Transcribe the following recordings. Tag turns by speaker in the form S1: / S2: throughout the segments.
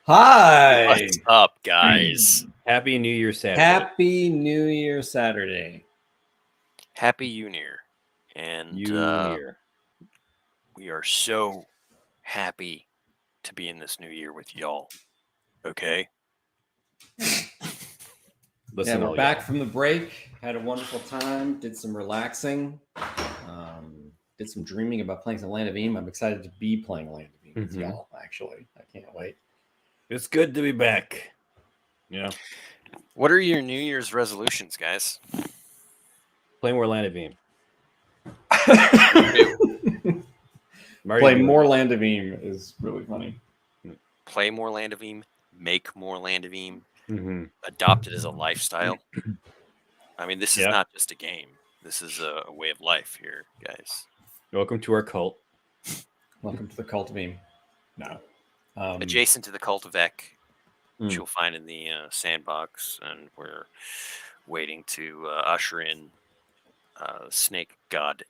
S1: Hi.
S2: What's up, guys?
S3: Happy New Year Saturday.
S1: Happy New Year Saturday.
S2: Happy New Year. And
S3: Year.
S2: we are so happy to be in this new year with y'all. Okay?
S3: Listen,
S1: We're
S3: all
S1: back
S3: y'all.
S1: from the break. Had a wonderful time. Did some relaxing. Did some dreaming about playing some Land of Eam. I'm excited to be playing Land of Eam with y'all, actually. I can't wait.
S3: It's good to be back. Yeah.
S2: What are your New Year's resolutions, guys?
S3: Play more Land of Eam.
S1: Play more Land of Eam is really funny.
S2: Play more Land of Eam. Make more Land of Eam.
S3: Mm-hmm.
S2: Adopt it as a lifestyle. I mean, this is
S3: Yep.
S2: not just a game. This is a way of life here, guys.
S3: Welcome to our cult.
S1: Welcome to the Cult of Eam. No.
S2: Adjacent to the Cult of Ek, which you'll find in the sandbox, and we're waiting to usher in Snake God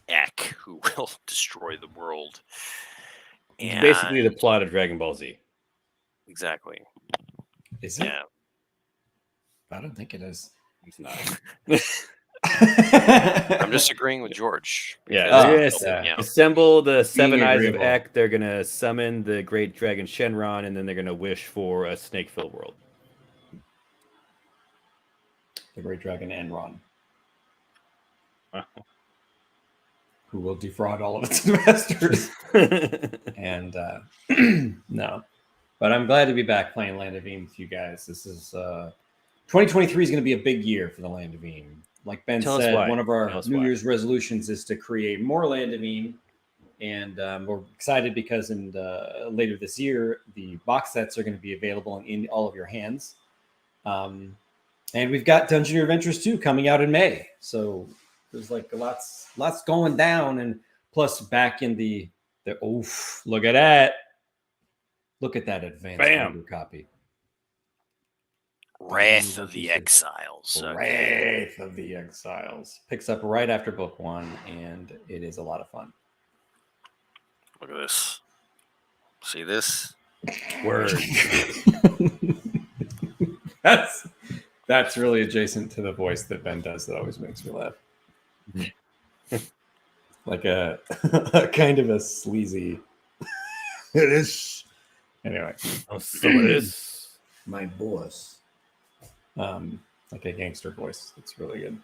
S2: Ek, who will destroy the world.
S3: It's basically the plot of Dragon Ball Z.
S2: Exactly.
S1: Is it?
S2: Yeah.
S1: I don't think it is.
S3: It's not.
S2: I'm just agreeing with George.
S3: Yeah, they're
S2: because-
S3: gonna
S2: yeah.
S3: assemble the seven eyes of
S1: agreeable.
S3: Ek. They're gonna summon the great dragon Shenron, and then they're gonna wish for a snake-filled world.
S1: The Great Dragon Enron,
S3: Wow.
S1: who will defraud all of its investors. And no, but I'm glad to be back playing Land of Eam with you guys. This is 2023 is going to be a big year for the Land of Eam. Like Ben
S3: Tell us
S1: said,
S3: why.
S1: one of our
S3: Tell us
S1: New
S3: why.
S1: Year's resolutions is to create more Land of Eam, and we're excited because in later this year the box sets are going to be available in all of your hands. And we've got Dungeon Adventures 2 coming out in May. So there's like lots going down. And plus back in the oof, look at that. Look at that advanced order copy.
S2: Wrath of the Exiles.
S1: Wrath of the Exiles. Picks up right after book 1, and it is a lot of fun.
S2: Look at this. See this?
S3: Word.
S1: That's really adjacent to the voice that Ben does that always makes me laugh. Like a kind of a sleazy. It is. Anyway.
S3: Oh, so it is.
S1: My boss. Like a gangster voice. It's really good.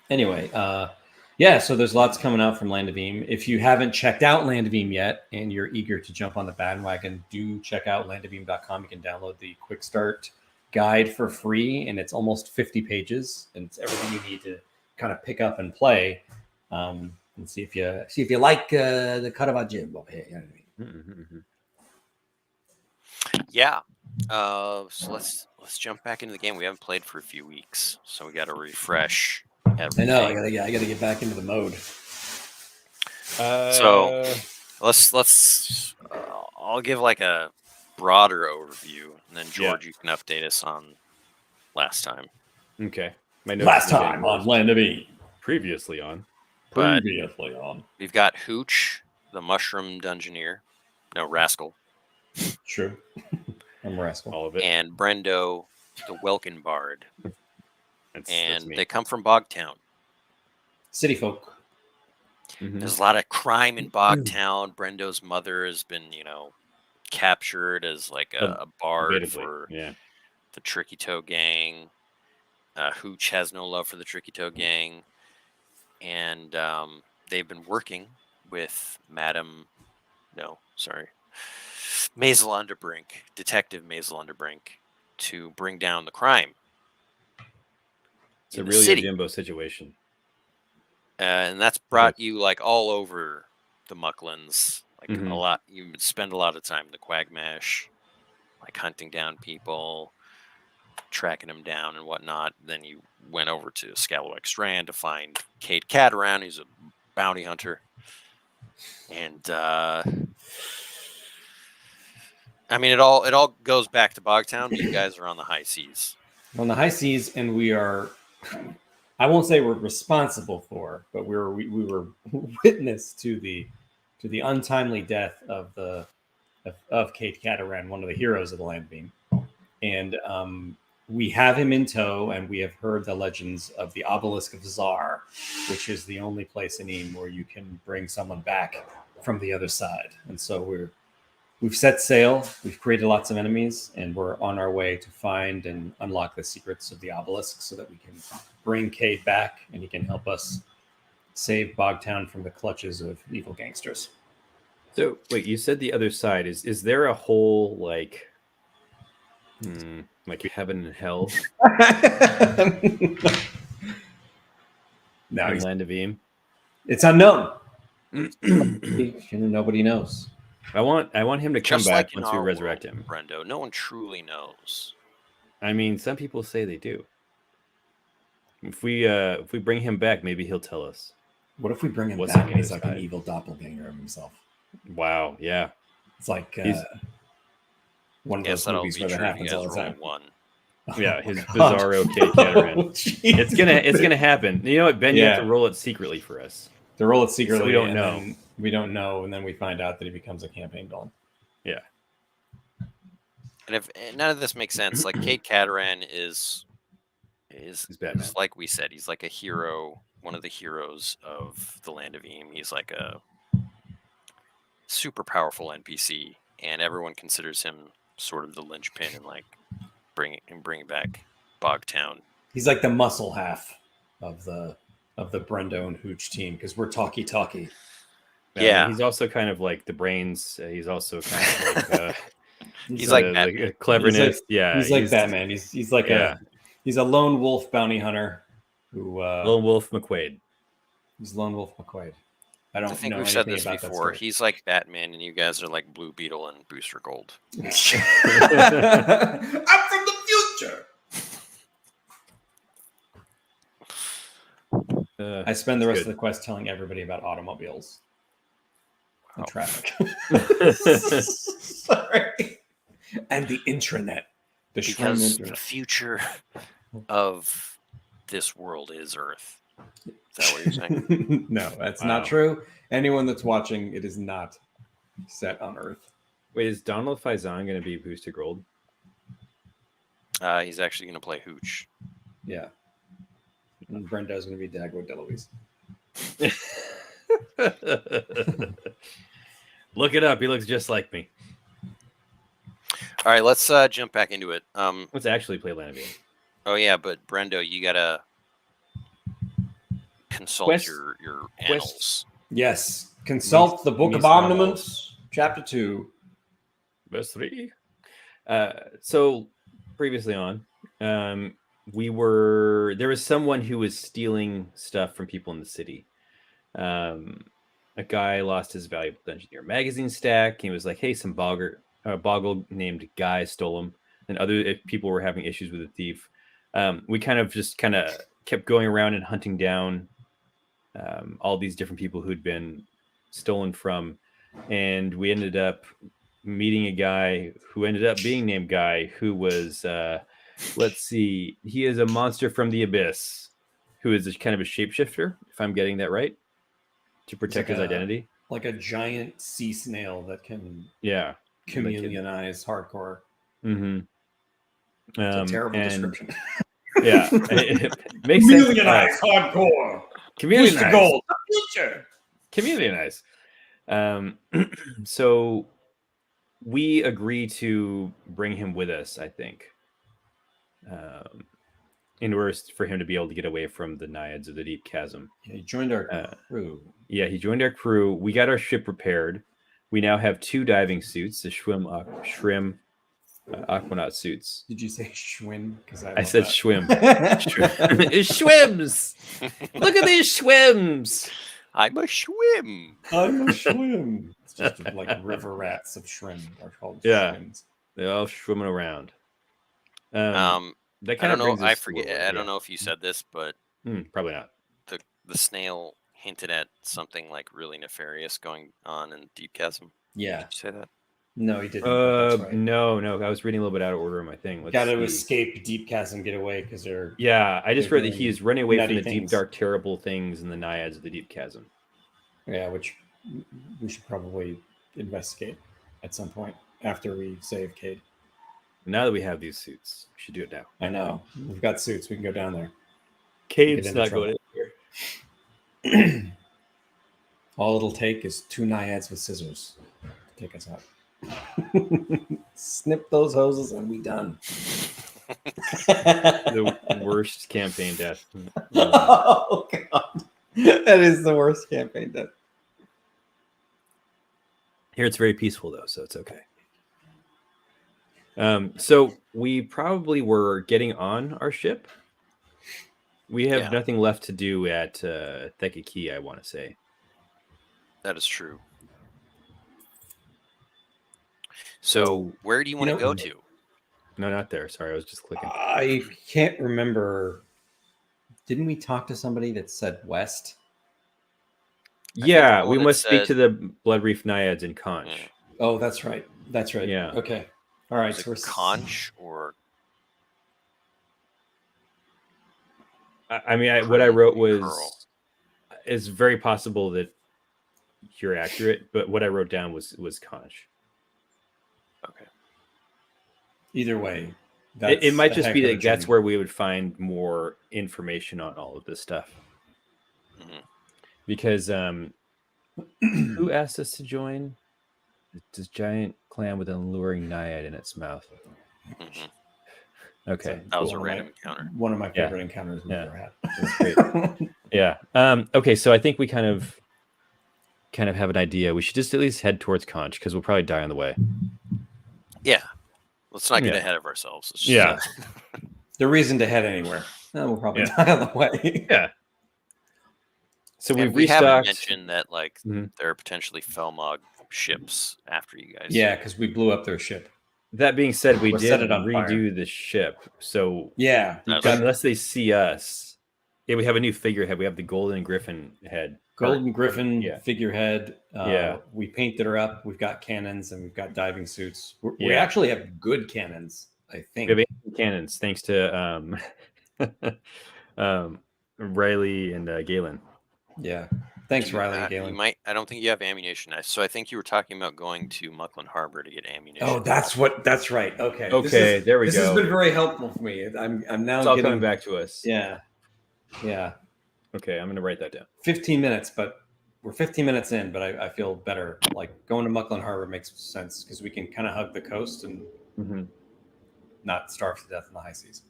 S1: Anyway, so there's lots coming out from Land of Eam. If you haven't checked out Land of Eam yet and you're eager to jump on the bandwagon, do check out landoфeam.com. You can download the quick start guide for free, and it's almost 50 pages, and it's everything you need to kind of pick up and play, and see if you like the Caravaggio.
S2: Yeah. So let's jump back into the game. We haven't played for a few weeks, so we got to refresh everything.
S1: I know. I gotta get back into the mode.
S2: So let's. I'll give like a broader overview, and then George, you can update us on last time.
S3: Okay.
S1: Last time on Land of Eam.
S3: Previously on.
S2: We've got Hooch, the Mushroom Dungeoneer. No, Rascal.
S1: True. I'm Rascal.
S3: All of it.
S2: And Brendo, the Welkin Bard.
S3: That's
S2: And
S3: me.
S2: they come from Bogtown.
S1: City folk.
S3: Mhm.
S2: There's a lot of crime in Bogtown. Brendo's mother has been, captured as like a bard for the Tricky Toe Gang. Hooch has no love for the Tricky Toe Gang. And they've been working with Maisel Underbrink, Detective Maisel Underbrink, to bring down the crime.
S3: It's a real Jimbo situation.
S2: And that's brought you like all over the Mucklands. Like a lot, you would spend a lot of time in the Quagmash, like hunting down people, tracking them down and whatnot. Then you went over to Scalawag Strand to find Cade Cataran, who's a bounty hunter. And I mean, it all goes back to Bogtown, but you guys are on the high seas.
S1: On the high seas, and we are. I won't say we're responsible for, but we were witness to the untimely death of the of Kate Cataran, one of the heroes of the Land Beam. And we have him in tow, and we have heard the legends of the Obelisk of Zar, which is the only place in Eam where you can bring someone back from the other side. And so we've set sail, we've created lots of enemies, and we're on our way to find and unlock the secrets of the obelisk so that we can bring Cade back and he can help us save Bogtown from the clutches of evil gangsters.
S3: So wait, you said the other side. Is there a whole like heaven and hell
S1: No,
S3: in Land of Eam?
S1: it's unknown. Nobody knows.
S3: I want him to come
S2: Just
S3: back
S2: like in
S3: once we
S2: our
S3: resurrect
S2: world,
S3: him.
S2: Brendo, no one truly knows.
S3: I mean, some people say they do. If we bring him back, maybe he'll tell us.
S1: What if we bring him
S3: What's
S1: back
S3: on the
S1: and he's
S3: other
S1: like an
S3: side?
S1: evil doppelganger of himself?
S3: Wow, yeah.
S1: It's like one of
S2: Yes,
S1: those
S2: that'll
S1: movies
S2: be
S1: where that
S2: true if you
S1: happens
S2: guys
S1: all the
S2: roll
S1: time.
S2: one.
S3: Yeah, his
S1: God.
S3: bizarro Kate Cataran.
S1: Oh, jeez.
S3: It's gonna happen. You know what, Ben? You have
S1: Yeah.
S3: to roll it secretly for us.
S1: To roll it secretly,
S3: So we don't
S1: and
S3: know.
S1: then we don't know, and then we find out that he becomes a campaign villain.
S3: Yeah.
S2: And if none of this makes sense, like Kate Cataran is
S3: He's Batman.
S2: like we said, he's like a hero, one of the heroes of the Land of Eam. He's like a super powerful NPC, and everyone considers him sort of the linchpin in like bringing back Bogtown.
S1: He's like the muscle half of the Brendo and Hooch team because we're talkie.
S2: Yeah.
S3: He's also kind of like the brains. He's also kind of like
S2: He's like Batman.
S3: cleverness.
S1: He's like Batman. He's like he's a lone wolf bounty hunter who
S3: Lone Wolf McQuaid.
S1: He's Lone Wolf McQuaid. I
S2: I
S1: don't
S2: think
S1: know
S2: we've said
S1: anything
S2: this
S1: about that
S2: before.
S1: story.
S2: He's like Batman, and you guys are like Blue Beetle and Booster Gold.
S1: I'm from the future. I spend the rest of the quest telling everybody about automobiles and traffic. Sorry. And the intranet. The Shrimp
S2: Because the
S1: internet.
S2: future of this world is Earth. Is that what you're saying?
S1: No, that's
S3: Wow.
S1: not true. Anyone that's watching, it is not set on Earth.
S3: Wait, is Donald Faison going to be Booster Gold?
S2: He's actually going to play Hooch.
S1: Yeah. And Brendo's going to be Dagwood DeLuise.
S3: Look it up. He looks just like me.
S2: All right, let's jump back into it.
S3: Let's actually play Land of Eam.
S2: Oh yeah, but Brendo, you gotta consult
S3: Quest-
S2: your annals.
S1: Yes. Consult the Book of
S3: Mis
S1: Omniments, Chapter 2.
S3: Verse 3. So previously on, there was someone who was stealing stuff from people in the city. A guy lost his valuable Dungeoneer magazine stack. He was like, hey, some boggle named Guy stole him. And other people were having issues with the thief. We kind of kept going around and hunting down all these different people who'd been stolen from. And we ended up meeting a guy who ended up being named Guy, who was, let's see, he is a monster from the abyss, who is kind of a shapeshifter, if I'm getting that right, to protect his identity.
S1: Like a giant sea snail that can chameleonize hardcore.
S3: Mm-hmm.
S1: It's a terrible description.
S3: Yeah, it makes sense.
S1: Chameleonize hardcore.
S3: Community
S1: Booster Gold. The future.
S3: Community nice. So we agree to bring him with us, I think, in order for him to be able to get away from the Naiads of the Deep Chasm.
S1: Yeah, he joined our crew.
S3: Yeah, he joined our crew. We got our ship repaired. We now have 2 diving suits, the Shrim Aquanaut suits.
S1: Did you say Schwinn? Because
S3: I said Schwim.
S1: Schwim.
S3: It swims. Look at these swims.
S2: I'm a Schwim.
S1: I'm a Schwim. It's just like river rats of shrimp are called Schwims.
S3: They're all swimming around. That
S2: I
S3: kind
S2: don't
S3: of
S2: know. I forget. I don't know if you said this, but
S3: probably not.
S2: The snail hinted at something like really nefarious going on in Deep Chasm.
S1: Yeah.
S2: Did you say that?
S1: No, he didn't. That's right.
S3: No. I was reading a little bit out of order on my thing.
S1: Got to escape Deep Chasm, get away because they're.
S3: Yeah, I just read that he is running away from the
S1: nutty
S3: deep,
S1: things.
S3: dark, terrible things in the Naiads of the Deep Chasm.
S1: Yeah, which we should probably investigate. at some point after we save Cade.
S3: Now that we have these suits, we should do it now.
S1: I know. We've got suits. We can go down there.
S3: Cade's not going
S1: in. All it'll take is 2 naiads with scissors to take us out. Snip those hoses and we done.
S3: The worst campaign death.
S1: Oh, God. That is the worst campaign death.
S3: Here it's very peaceful, though, so it's okay. So we probably were getting on our ship. We have nothing left to do at Theka Key, I want to say.
S2: That is true. So where do you want to go to?
S3: No, not there. Sorry, I was just clicking.
S1: I can't remember. Didn't we talk to somebody that said west?
S3: Yeah, we must speak to the Blood Reef Naiads in Conch.
S2: Yeah.
S1: Oh, that's right. That's right.
S3: Yeah.
S1: Okay. All right.
S2: So Conch or...
S3: I mean, what I wrote was... It's very possible that you're accurate, but what I wrote down was Conch.
S2: Okay.
S1: Either way.
S3: It might just be that that's where we would find more information on all of this stuff.
S2: Mm-hmm.
S3: Because who asked us to join? This giant clam with an alluring naiad in its mouth.
S2: Mm-hmm.
S3: Okay.
S2: So that was a random encounter.
S1: One of my favorite encounters we've ever had.
S3: That's great. Yeah. Okay, so I think we kind of have an idea. We should just at least head towards Conch because we'll probably die on the way.
S2: Yeah. Let's not get ahead of ourselves.
S3: Just,
S1: the reason to head anywhere. We'll probably die on the way.
S3: Yeah. So
S2: we
S3: restocked.
S2: haven't mentioned that there are potentially Felmog ships after you guys.
S1: Yeah, because we blew up their ship.
S3: That being said, we did
S1: set it on
S3: redo the ship. So
S1: unless
S3: they see us, we have a new figurehead. We have the Golden Griffin head.
S1: Golden Griffin figurehead. We painted her up. We've got cannons and we've got diving suits. We actually have good cannons, I think.
S3: We have cannons, thanks to Riley and Galen.
S1: Yeah. Thanks, Riley and Galen.
S2: I don't think you have ammunition. So I think you were talking about going to Mucklin Harbor to get ammunition.
S1: Oh, that's right. Okay.
S3: Okay, there we go.
S1: This has been very helpful for me. I'm now
S3: it's all coming back to us.
S1: Yeah. Yeah.
S3: Okay, I'm gonna write that down.
S1: 15 minutes, but we're 15 minutes in, but I feel better. Like going to Mucklin Harbor makes sense because we can kind of hug the coast and not starve to death in the high seas.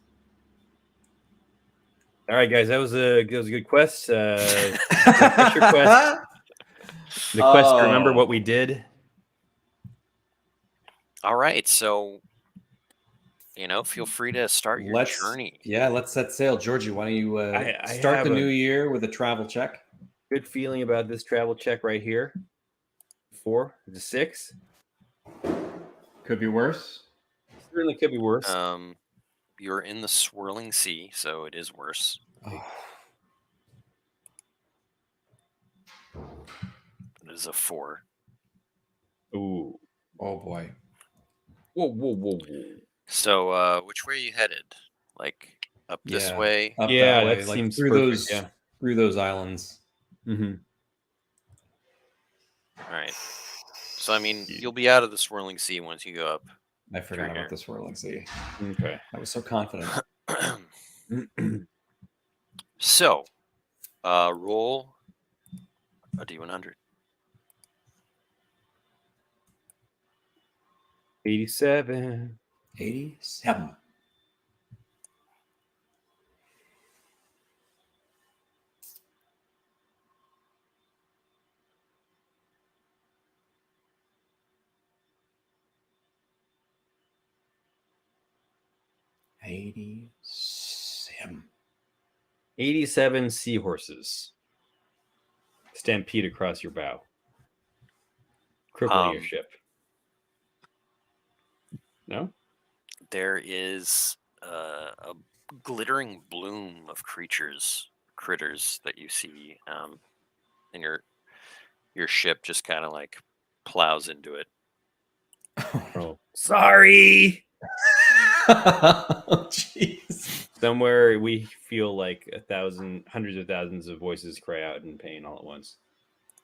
S3: All right, guys, that was a good quest. The quest. The quest to remember what we did.
S2: All right, so feel free to start your journey.
S1: Yeah, let's set sail. Georgie, why don't you start the new year with a travel check?
S3: Good feeling about this travel check right here. 4 to 6.
S1: Could be worse.
S3: Certainly could be worse.
S2: You're in the swirling sea, so it is worse.
S1: Oh.
S2: It is a 4.
S3: Ooh.
S1: Oh boy.
S3: Whoa.
S2: So, which way are you headed? Like up this way?
S1: Up
S3: that
S1: way.
S3: seems
S1: through
S3: perfect,
S1: through those islands.
S3: Mm-hmm.
S2: All right. So, I mean, you'll be out of the swirling sea once you go up.
S1: I forgot about the swirling sea.
S3: Okay.
S1: I was so confident.
S2: So, roll a D100.
S3: 87.
S1: 87. $87.
S3: 87 seahorses stampede across your bow, crippling your ship. No?
S2: There is a glittering bloom of critters that you see, and your ship just kind of like plows into it.
S3: Oh, sorry.
S1: Oh, jeez.
S3: Somewhere we feel like hundreds of thousands of voices cry out in pain all at once.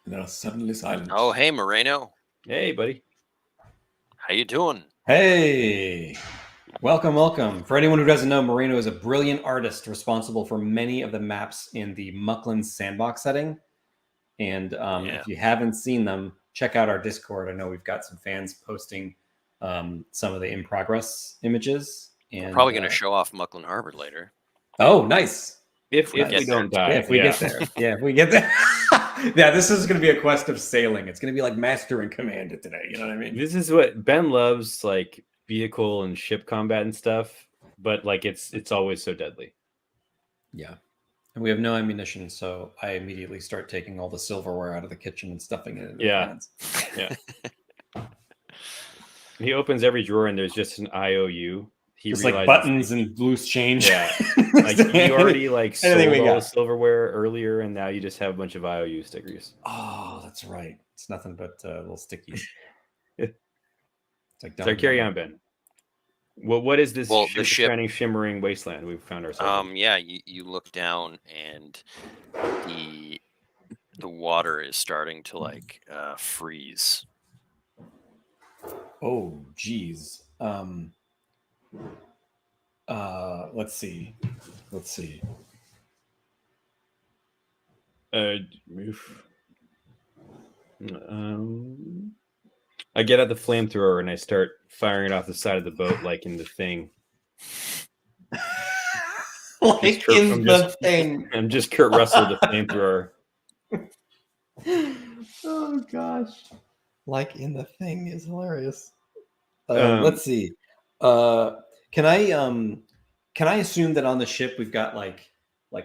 S1: And then suddenly silence.
S2: Oh, hey, Moreno.
S3: Hey, buddy.
S2: How you doing?
S1: Hey, welcome. For anyone who doesn't know, Marino is a brilliant artist responsible for many of the maps in the Muckland sandbox setting. And if you haven't seen them, check out our Discord. I know we've got some fans posting some of the in progress images. And
S2: we're probably going to show off Muckland Harbor later.
S1: Oh, nice.
S3: If we don't die.
S1: If we get there. Yeah, if we get there. Yeah, this is going to be a quest of sailing. It's going to be like Master and Commander today. You know what I mean?
S3: This is what Ben loves, like vehicle and ship combat and stuff. But like it's always so deadly.
S1: Yeah. And we have no ammunition, so I immediately start taking all the silverware out of the kitchen and stuffing it in the cans.
S3: Yeah. He opens every drawer and there's just an IOU. He
S1: just like buttons and loose change.
S3: Yeah. Like you already like sold all the silverware earlier and now you just have a bunch of IOU stickers.
S1: Oh, that's right. It's nothing but little stickies.
S3: It's like so carry on, Ben. Well, what is this
S2: the ship
S3: shimmering wasteland we've found ourselves in?
S2: Yeah, you look down and the water is starting to like freeze.
S1: Oh, geez. Let's see.
S3: I get out the flamethrower and I start firing it off the side of the boat, like in The Thing.
S1: Thing.
S3: I'm just Kurt Russell, the flamethrower.
S1: Oh gosh, like in The Thing is hilarious. Let's see. Can I assume that on the ship we've got like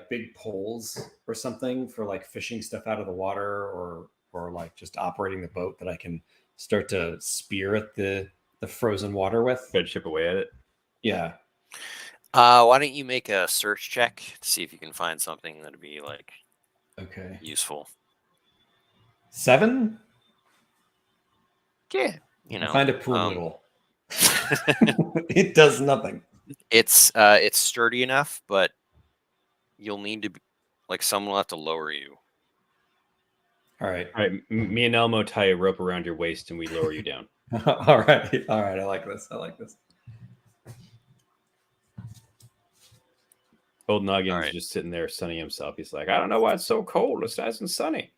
S1: big poles or something for like fishing stuff out of the water or like just operating the boat that I can start to spear at the frozen water with?
S3: Try to chip away at it.
S1: Yeah.
S2: Why don't you make a search check to see if you can find something that'd be like useful.
S1: 7?
S2: Yeah,
S1: I find it poor little. It does nothing.
S2: It's sturdy enough, but you'll need to like someone will have to lower you.
S1: All right.
S3: Me and Elmo tie a rope around your waist and we lower you down.
S1: All right. I like this.
S3: Old Noggin's just sitting there sunning himself. He's like, I don't know why it's so cold. It's nice and sunny.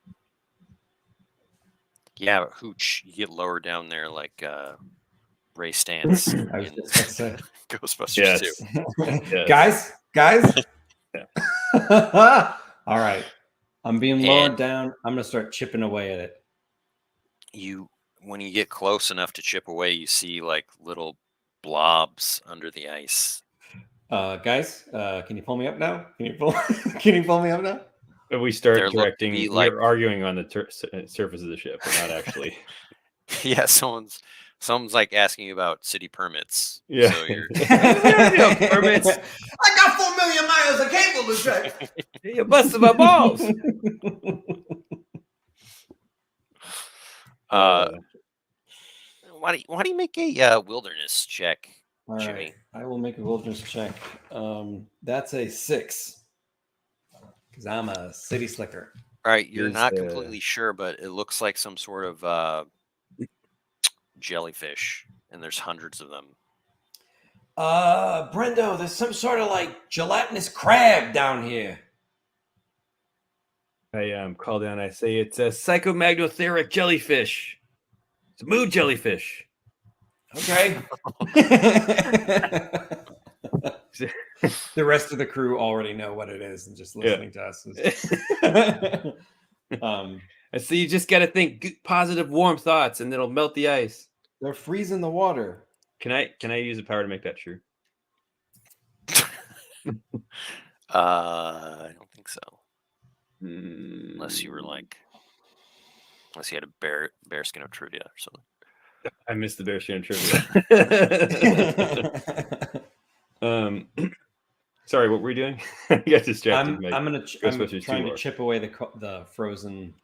S2: Yeah, Hooch, you get lower down there like Ray Stantz in Ghostbusters 2.
S1: Yes. Guys. All right. I'm being lowered down. I'm gonna start chipping away at it.
S2: When you get close enough to chip away, you see like little blobs under the ice.
S1: Guys, can you pull me up now? Can you pull me up now?
S3: We start directing. We're arguing on the surface of the ship, but not actually.
S2: Yeah, someone's like asking you about city permits.
S3: Yeah.
S2: So you're...
S3: permits.
S1: I got 4 million miles of cable to check.
S3: You busted my balls.
S2: Why do you make a wilderness check, Jimmy?
S1: Right. I will make a wilderness check. That's a 6. Because I'm a city slicker.
S2: All right, you're not completely sure, but it looks like some sort of jellyfish, and there's hundreds of them.
S1: Brendo, there's some sort of like gelatinous crab down here.
S3: I call down. I say it's a psychomagnetheric jellyfish. It's a mood jellyfish.
S1: Okay. The rest of the crew already know what it is and just listening to us.
S3: I see. You just got to think positive, warm thoughts, and it'll melt the ice.
S1: They're freezing the water.
S3: Can I use the power to make that true?
S2: I don't think so. Unless you had a bear skin of trivia or something.
S3: I missed the bear skin of trivia. Sorry, what were we doing? I got distracted.
S1: I'm trying to chip away the frozen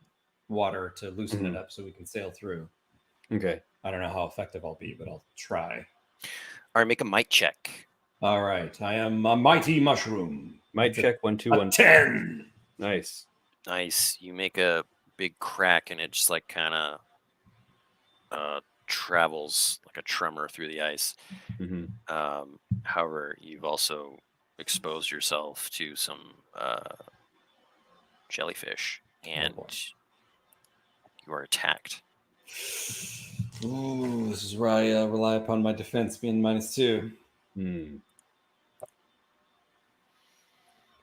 S1: water to loosen it up so we can sail through.
S3: Okay.
S1: I don't know how effective I'll be, but I'll try.
S2: All right, make a might check.
S1: All right, I am a mighty mushroom.
S3: Might check 1 2 1
S1: 10.
S3: Nice.
S2: You make a big crack, and it just like kind of travels like a tremor through the ice.
S3: Mm-hmm.
S2: However, you've also exposed yourself to some jellyfish, and you are attacked.
S1: Ooh, this is where I rely upon my defense being -2.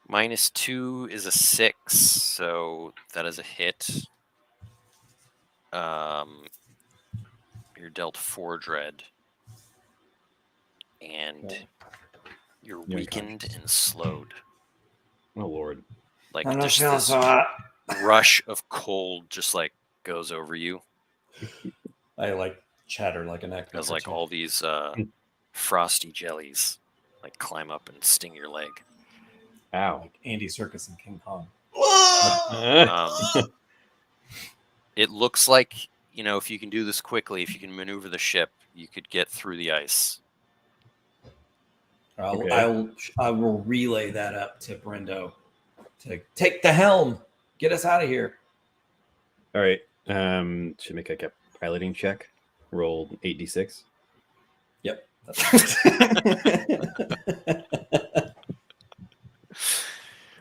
S2: -2 is a 6, so that is a hit. You're dealt 4 dread, and you're weakened and slowed.
S3: Oh Lord!
S2: Like
S1: I'm not
S2: just
S1: feeling
S2: this
S1: so hot.
S2: rush of cold just like goes over you.
S1: I like chatter like an actor.
S2: As like all these frosty jellies like climb up and sting your leg.
S3: Ow!
S1: Like Andy Serkis and King Kong.
S2: It looks like, you know, if you can do this quickly, if you can maneuver the ship, you could get through the ice.
S1: I will relay that up to Brendo to take the helm, get us out of here.
S3: All right. Should make like a piloting check. Roll 8d6.
S1: Yep.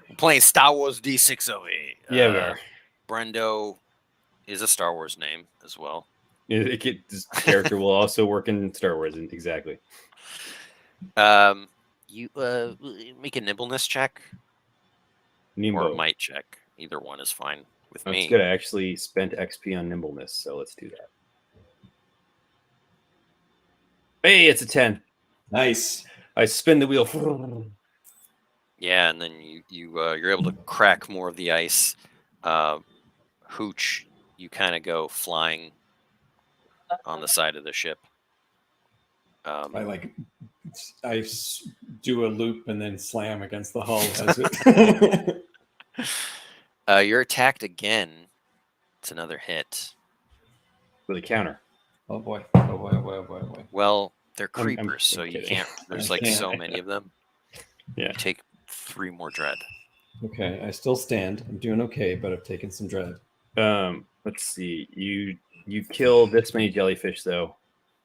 S2: I'm playing Star Wars D6 over here.
S3: Yeah, we are.
S2: Brendo is a Star Wars name as well.
S3: This character will also work in Star Wars. Exactly.
S2: You make a nimbleness check
S3: Nimbo.
S2: or might check. Either one is fine with me.
S3: That's good. I actually spent XP on nimbleness, so let's do that. Hey, it's a 10.
S1: Nice.
S3: I spin the wheel.
S2: Yeah, and then you're able to crack more of the ice. Hooch, you kind of go flying on the side of the ship.
S1: I do a loop and then slam against the hull as it.
S2: You're attacked again. It's another hit
S3: With a counter.
S1: Oh boy. Oh boy. Oh boy. Oh boy. Oh boy.
S2: Well, they're
S3: I'm
S2: creepers, so you
S3: kidding.
S2: can't. There's like so many of them.
S3: Yeah.
S2: You take 3 more dread.
S1: Okay, I still stand. I'm doing okay, but I've taken some dread.
S3: Let's see. You kill this many jellyfish though,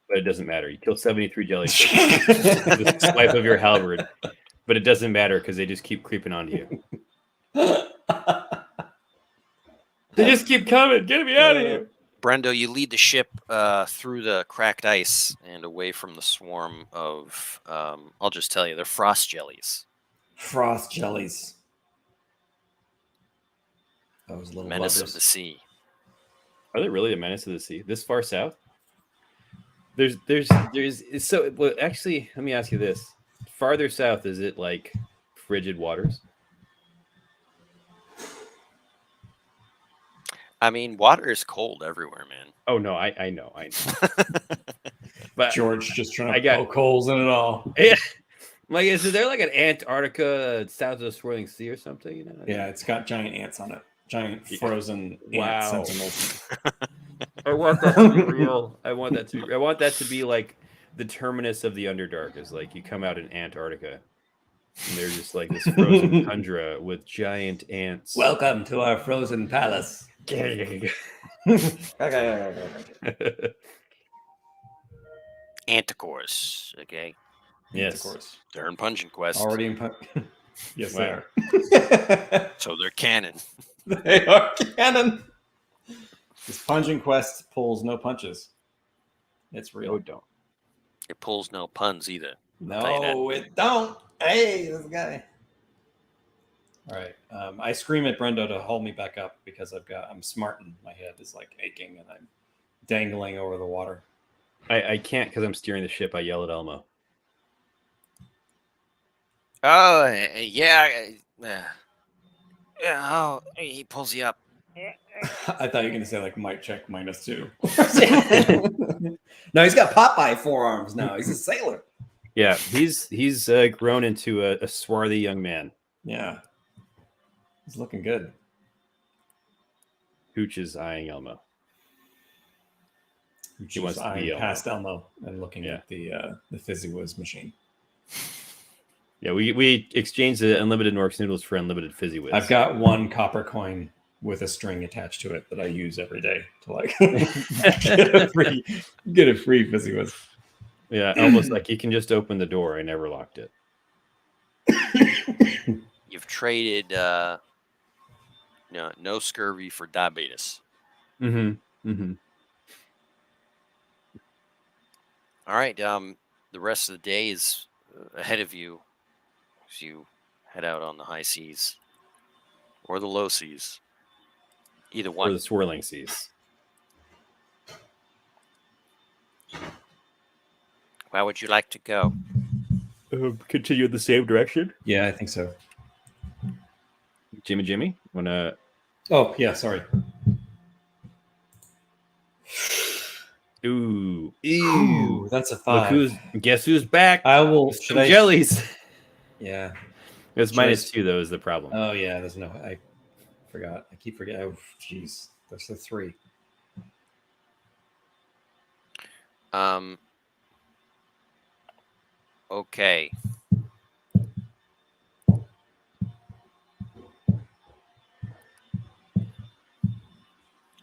S3: but it doesn't matter. You kill 73 jellyfish with a swipe of your halberd, but it doesn't matter because they just keep creeping onto you. They just keep coming. Get me out of here.
S2: Brendo, you lead the ship through the cracked ice and away from the swarm of, I'll just tell you, they're frost jellies.
S1: Frost jellies. Those little
S2: Menace
S1: buggers.
S2: of the sea.
S3: Are they really a menace of the sea? This far south? There's so well, actually, let me ask you this. Farther south, is it like frigid waters?
S2: I mean, water is cold everywhere, man.
S3: Oh no, I know. But
S1: George just trying to poke holes in it all.
S3: Yeah. Like, is there like an Antarctica south of the swirling sea or something? You know?
S1: Yeah, it's got giant ants on it. Giant frozen ant sentinels.
S3: I want that to be real. I want that to be like the terminus of the Underdark. Is like you come out in Antarctica, and they're just like this frozen tundra with giant ants.
S1: Welcome to our frozen palace.
S2: Anticores, okay?
S3: Yes,
S1: of course.
S2: They're in Pungent Quest.
S1: Already in Yes, they are.
S2: So they're canon.
S1: They are canon. This Pungent Quest pulls no punches. It's real.
S3: No, it don't.
S2: It pulls no puns either.
S1: No, it don't. Hey, this guy. All right. I scream at Brendo to haul me back up because I'm smarting. My head is like aching and I'm dangling over the water.
S3: I can't because I'm steering the ship. I yell at Elmo.
S2: Oh, yeah. Oh, he pulls you up.
S1: I thought you were going to say like might check -2. No, he's got Popeye forearms now. He's a sailor.
S3: Yeah, he's grown into a swarthy young man.
S1: Yeah. He's looking good.
S3: Hooch is eyeing Elmo.
S1: He wants to be past Elmo and looking
S3: Yeah.
S1: at the Fizzy-Whiz machine.
S3: Yeah, we exchanged the unlimited Norks noodles for unlimited Fizzy Whiz.
S1: I've got 1 copper coin with a string attached to it that I use every day to like get a free fizzy whiz.
S3: Yeah, almost like you can just open the door. I never locked it.
S2: You've traded no scurvy for diabetes.
S3: Mm-hmm. Mm-hmm.
S2: All right. The rest of the day is ahead of you as you head out on the high seas or the low seas. Either
S3: Or
S2: one.
S3: the swirling seas.
S2: Where would you like to go?
S3: Continue in the same direction.
S1: Yeah, I think so.
S3: Jimmy, wanna?
S1: Oh yeah, sorry.
S3: Ooh,
S1: Ooh, that's a 5.
S3: Guess who's back?
S1: I will.
S3: Some jellies.
S1: Yeah.
S3: It's -2 though is the problem.
S1: Oh yeah, there's no. I forgot. I keep forgetting. Oh jeez, that's the 3.
S2: Okay.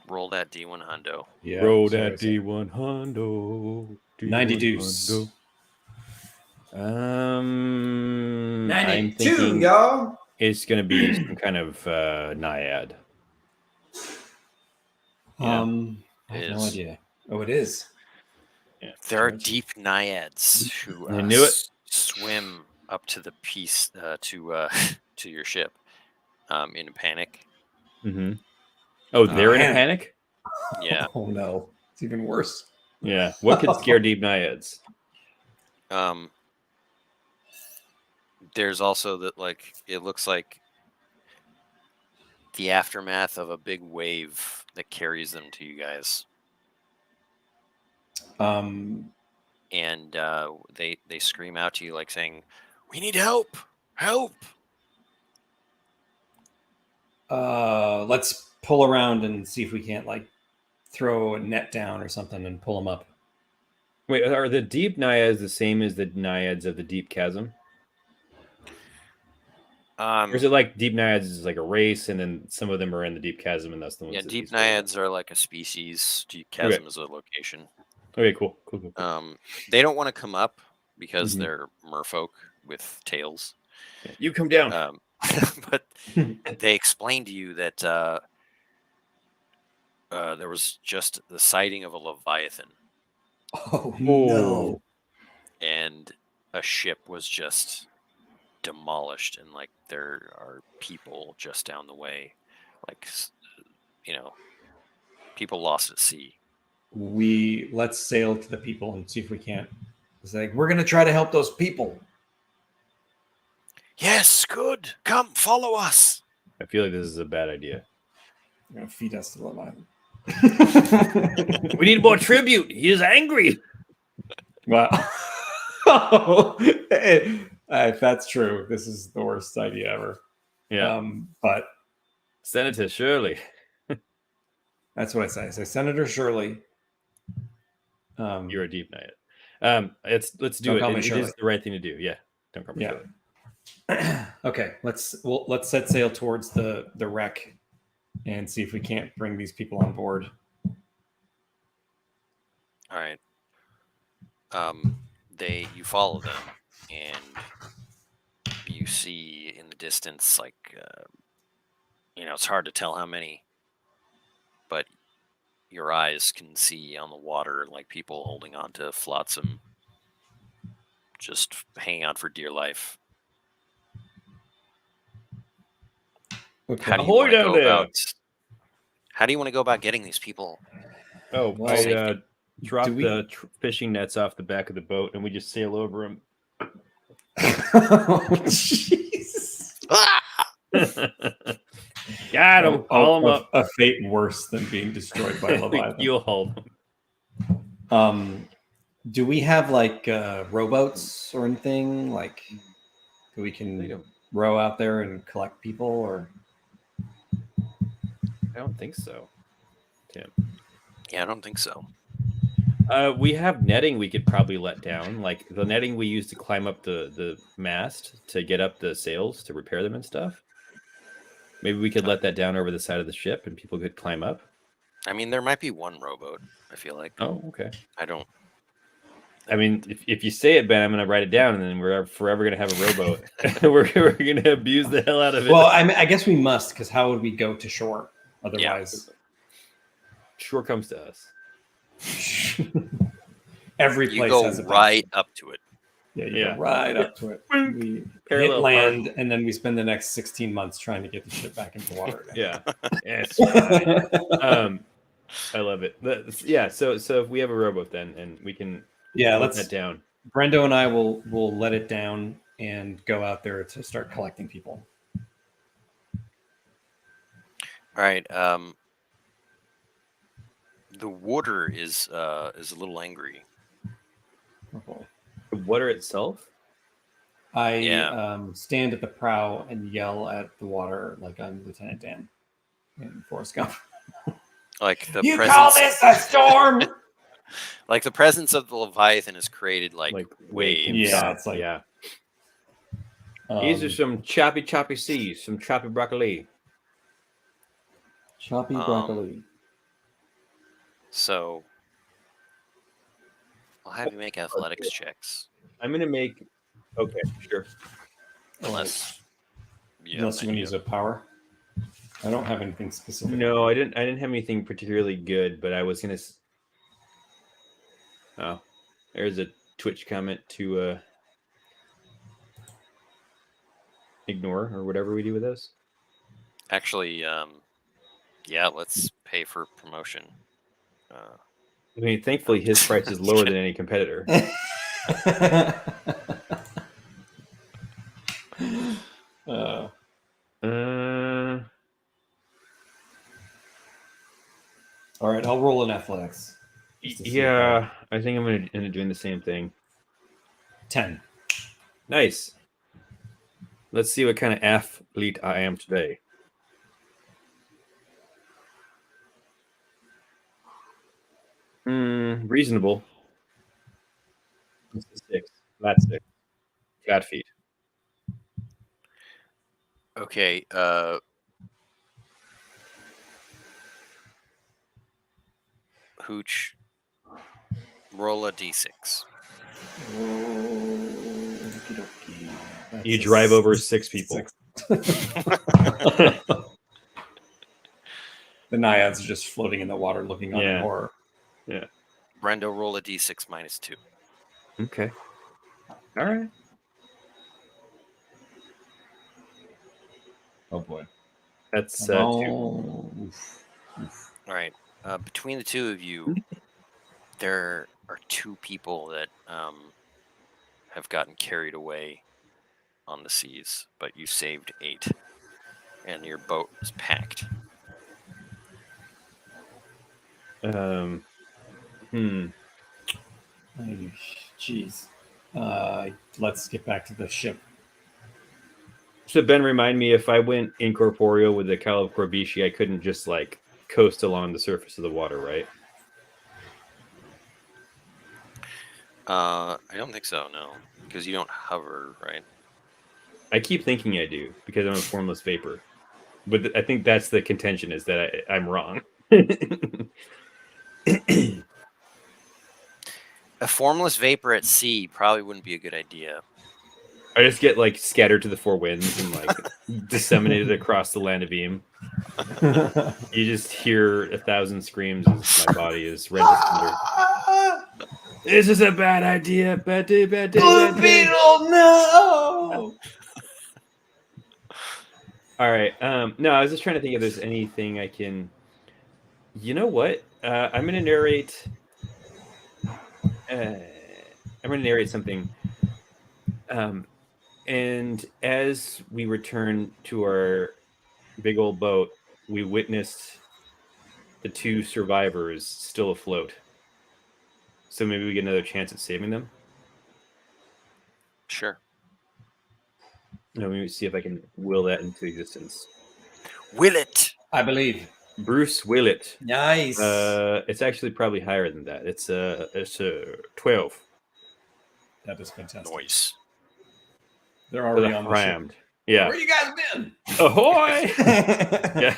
S2: Roll that D1 hundo.
S1: Yeah.
S3: Roll that D1 hundo.
S1: 90 deuce.
S3: I'm
S1: 92,
S3: thinking
S1: y'all.
S3: it's gonna be some kind of naiad.
S1: I have no idea. Oh, it is.
S3: Yeah.
S2: There are deep naiads who
S3: I knew it.
S2: swim up to the piece to your ship in a panic.
S3: Mm-hmm. Oh, they're in a
S1: panic.
S3: panic?
S2: Yeah.
S1: Oh no, it's even worse.
S3: Yeah. What could scare deep naiads?
S2: There's also that, like, it looks like the aftermath of a big wave that carries them to you guys. And they scream out to you, like saying, "We need help! Help!"
S1: Let's pull around and see if we can't like throw a net down or something and pull them up.
S3: Wait, are the deep naiads the same as the naiads of the deep chasm? Or is it like deep naiads is like a race, and then some of them are in the deep chasm, and that's the ones.
S2: Yeah,
S3: that
S2: deep naiads are like a species. Deep chasm is a location.
S3: Okay, cool.
S2: They don't want to come up because they're merfolk with tails.
S3: Yeah, you come down.
S2: But they explained to you that there was just the sighting of a leviathan.
S1: Oh no!
S2: And a ship was just demolished, and like there are people just down the way, like people lost at sea.
S1: Let's sail to the people and see if we can't. It's like we're gonna try to help those people.
S2: Yes, good. Come, follow us.
S3: I feel like this is a bad idea.
S1: You're gonna feed us to the Leviathan.
S3: We need more tribute. He is angry.
S1: Wow. If that's true, this is the worst idea ever.
S3: Yeah.
S1: But
S3: Senator Shirley.
S1: That's what I say. I say, Senator Shirley.
S3: You're a deep naiad. Let's do it. It is the right thing to do. Yeah. Don't call me Shirley.
S1: Okay. Let's set sail towards the wreck and see if we can't bring these people on board.
S2: All right. You follow them, and you see in the distance, like, it's hard to tell how many, but your eyes can see on the water, like people holding on to flotsam, just hanging on for dear life.
S1: Okay.
S2: How do you want to go about getting these people?
S3: Oh, I drop the fishing nets off the back of the boat, and we just sail over them.
S1: Oh, jeez.
S3: Got him. Haul them up.
S1: A fate worse than being destroyed by Leviathan.
S3: You'll hold them.
S1: Do we have like rowboats or anything? Like, we can row out there and collect people, or?
S3: I don't think so, Tim.
S2: Yeah, I don't think so.
S3: We have netting we could probably let down, like the netting we use to climb up the mast to get up the sails to repair them and stuff. Maybe we could let that down over the side of the ship, and people could climb up.
S2: I mean, there might be one rowboat. I feel like.
S3: Oh, okay.
S2: I don't.
S3: I mean, if you say it, Ben, I'm going to write it down, and then we're forever going to have a rowboat. we're going to abuse the hell out of it.
S1: Well, I guess we must, because how would we go to shore otherwise?
S3: Shore comes to us.
S1: Every
S2: You
S1: place
S2: go
S1: has a
S2: right up to it.
S1: Yeah, you go right up to it. We
S3: Parallel
S1: hit land, and then we spend the next 16 months trying to get the ship back into water again.
S3: Yes. I love it. So if we have a rowboat then, and we can let that down.
S1: Brendo and I will let it down and go out there to start collecting people.
S2: All right. The water is a little angry.
S1: Okay.
S3: The water itself?
S1: I stand at the prow and yell at the water like I'm Lieutenant Dan in Forrest Gump.
S2: Like the
S1: you
S2: presence,
S1: call this a storm?
S2: Like the presence of the Leviathan has created like waves.
S1: Yeah, it's like
S3: these are some choppy seas, some choppy broccoli.
S1: Choppy broccoli.
S2: So I'll have you make athletics checks.
S3: I'm gonna make. Okay, sure.
S2: Unless
S1: you want to use a power. I don't have anything specific.
S3: No, I didn't have anything particularly good, but I was gonna. Oh, there's a Twitch comment to ignore or whatever we do with those.
S2: Actually, let's pay for promotion.
S3: I mean, thankfully, his price is lower than any competitor.
S1: All right, I'll roll in athletics.
S3: Yeah, I think I'm going to end up doing the same thing.
S1: 10.
S3: Nice. Let's see what kind of athlete I am today. Reasonable. That's a 6. That's 6. Flat feet.
S2: Okay. Hooch, roll a d6.
S3: You drive over 6 people.
S1: The naiads are just floating in the water looking on in horror.
S3: Yeah.
S2: Brendo, roll a d6 minus 2.
S3: Okay. All right.
S1: Oh boy.
S3: That's 2.
S2: All right. Between the two of you, there are 2 people that have gotten carried away on the seas, but you saved 8, and your boat is packed.
S1: Jeez. Let's get back to the ship.
S3: So Ben, remind me, if I went incorporeal with the Cal of Corbici, I couldn't just like coast along the surface of the water, right?
S2: I don't think so, no, because you don't hover, right?
S3: I keep thinking I do because I'm a formless vapor, but I think that's the contention, is that I'm wrong.
S2: A formless vapor at sea probably wouldn't be a good idea.
S3: I just get like scattered to the 4 winds and like disseminated across the land of Eam. You just hear 1,000 screams as my body is rendered under. This is a bad idea. Bad day.
S1: Blue Beetle, no!
S3: All right. No, I was just trying to think if there's anything I can. You know what? I'm going to narrate. I'm going to narrate something. And as we return to our big old boat, we witnessed the 2 survivors still afloat. So maybe we get another chance at saving them.
S2: Sure.
S3: Let me see if I can will that into existence.
S2: Will it?
S1: I believe.
S3: Bruce Willett.
S1: Nice.
S3: It's actually probably higher than that. It's a 12.
S1: That is fantastic.
S2: Noise.
S1: They're already on the ship.
S3: Yeah.
S1: Where you guys been?
S3: Ahoy! Yeah.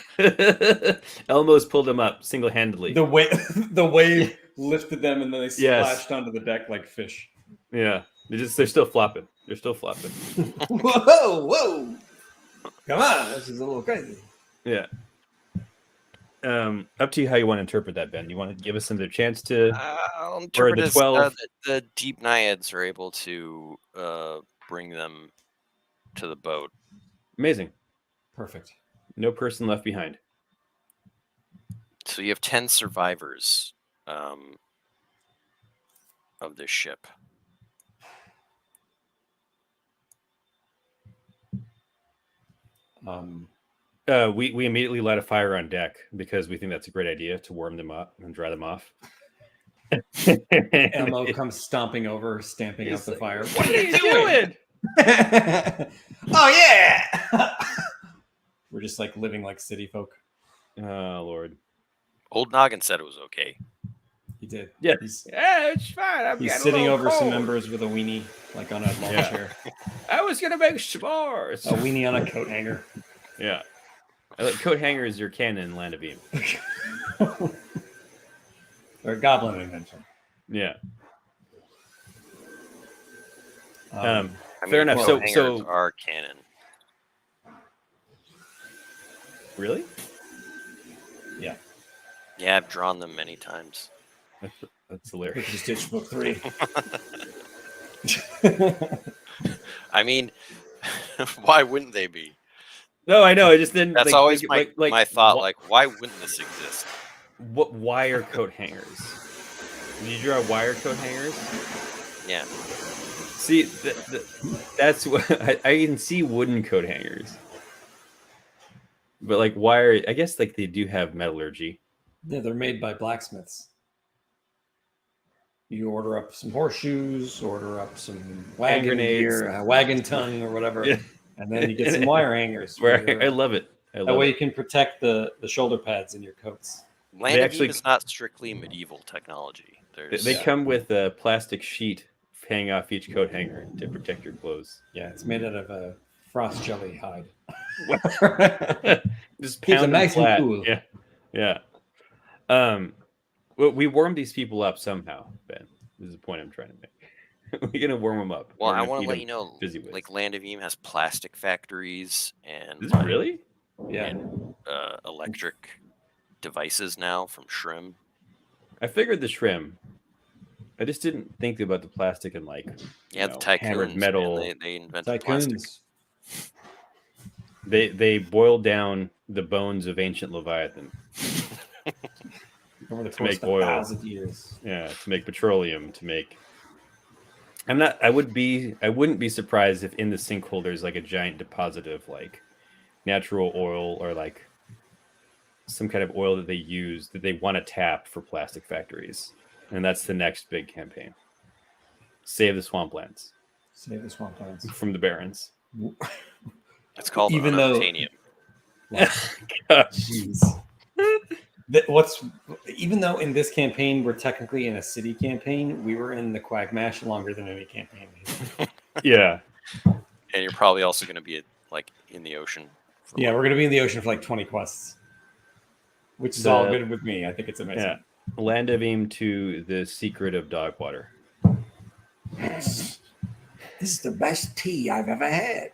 S3: Elmo's pulled him up single-handedly.
S1: The wave lifted them, and then they splashed onto the deck like fish.
S3: Yeah. They're still flopping. They're still flopping.
S1: Whoa! Come on, this is a little crazy.
S3: Yeah. Up to you how you want to interpret that, Ben. You want to give us another chance to
S2: I'll interpret
S3: the
S2: as
S3: 12?
S2: the deep naiads are able to bring them to the boat.
S3: Amazing.
S1: Perfect.
S3: No person left behind.
S2: So you have 10 survivors of this ship.
S3: We immediately light a fire on deck because we think that's a great idea to warm them up and dry them off.
S1: Elmo comes stomping over, stamping up the fire.
S3: What are you doing?
S1: Oh yeah! We're just like living like city folk.
S3: Oh Lord.
S2: Old Noggin said it was okay.
S1: He did.
S3: Yeah.
S1: Yeah,
S3: it's fine.
S1: He's sitting over some members with a weenie, like on a lawn chair.
S3: I was gonna make s'mores.
S1: A weenie on a coat hanger.
S3: Yeah. Coat hanger is your canon in Land of Eam.
S1: Or a goblin invention.
S3: Yeah.
S2: Fair
S3: enough.
S2: So are canon.
S3: Really?
S1: Yeah.
S2: Yeah, I've drawn them many times.
S3: That's hilarious.
S1: Just ditch book 3.
S2: I mean, why wouldn't they be?
S3: No, I know. I just didn't.
S2: That's always my thought. Why wouldn't this exist?
S3: What wire coat hangers? Did you draw wire coat hangers?
S2: Yeah.
S3: See, that's what I can see wooden coat hangers, but like wire. I guess like they do have metallurgy.
S1: Yeah, they're made by blacksmiths. You order up some horseshoes, order up some wagon gear, a wagon tongue or whatever, and then you get some wire hangers.
S3: I love it.
S1: That way you can protect the shoulder pads in your coats.
S2: Land of Eam is not strictly medieval technology.
S3: They come with a plastic sheet hanging off each coat hanger to protect your clothes.
S1: Yeah, it's made out of a frost jelly hide.
S3: Just
S1: keeps
S3: pound
S1: it nice
S3: flat.
S1: and cool.
S3: Yeah. Well, we warmed these people up somehow, Ben. This is the point I'm trying to make. We're gonna warm them up.
S2: Well, I want to let you know, like Land of Eam has plastic factories and
S3: is it really?
S1: Yeah.
S2: And electric devices now from Shrim.
S3: I figured the Shrim. I just didn't think about the plastic and like
S2: the tycoons,
S3: metal.
S2: Man, they invented plastic.
S3: They boiled down the bones of ancient Leviathan
S1: over the
S3: to make oil.
S1: 1,000 years.
S3: Yeah, to make petroleum. To make. I wouldn't be surprised if in the sinkhole there's like a giant deposit of like natural oil or like some kind of oil that they use that they want to tap for plastic factories. And that's the next big campaign. Save the swamplands.
S1: Save the swamplands.
S3: From the barons.
S2: It's called
S1: even
S2: unobtainium.
S1: Jeez. Even though in this campaign we're technically in a city campaign, we were in the Quagmash longer than any campaign.
S3: Yeah.
S2: And you're probably also going to be like in the ocean.
S1: Yeah, we're going to be in the ocean for like 20 quests, which is all good with me. I think it's amazing.
S3: Yeah. Land of Eam to the secret of Dogwater.
S1: This is the best tea I've ever had.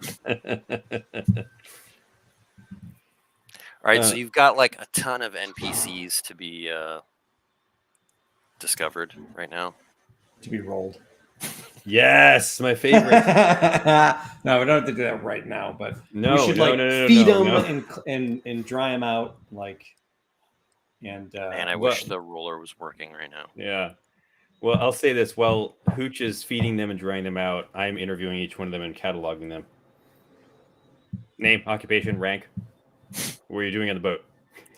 S2: All right, so you've got like a ton of NPCs to be discovered right now.
S1: To be rolled.
S3: Yes, my favorite.
S1: No, we don't have to do that right now, but
S3: we
S1: should feed them and dry them out, like. And
S2: I wish the roller was working right now.
S3: Yeah. Well, I'll say this: while Hooch is feeding them and drying them out, I'm interviewing each one of them and cataloging them. Name, occupation, rank. What are you doing on the boat?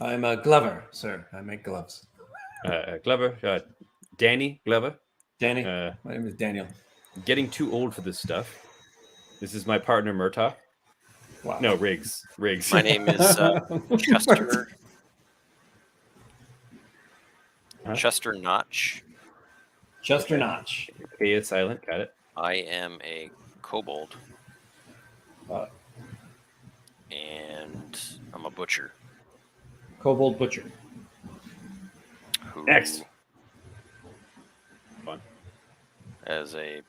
S1: I'm a Glover, sir. I make gloves.
S3: Glover. Danny Glover.
S1: Danny. My name is Daniel.
S3: Getting too old for this stuff. This is my partner, Murtaugh.
S1: Wow.
S3: No, Riggs.
S2: My name is Chester. Chester Notch.
S1: Chester Notch.
S3: K is silent. Got it.
S2: I am a kobold. And I'm a butcher.
S1: Kobold butcher.
S2: Who
S3: Next. Fun.
S2: has a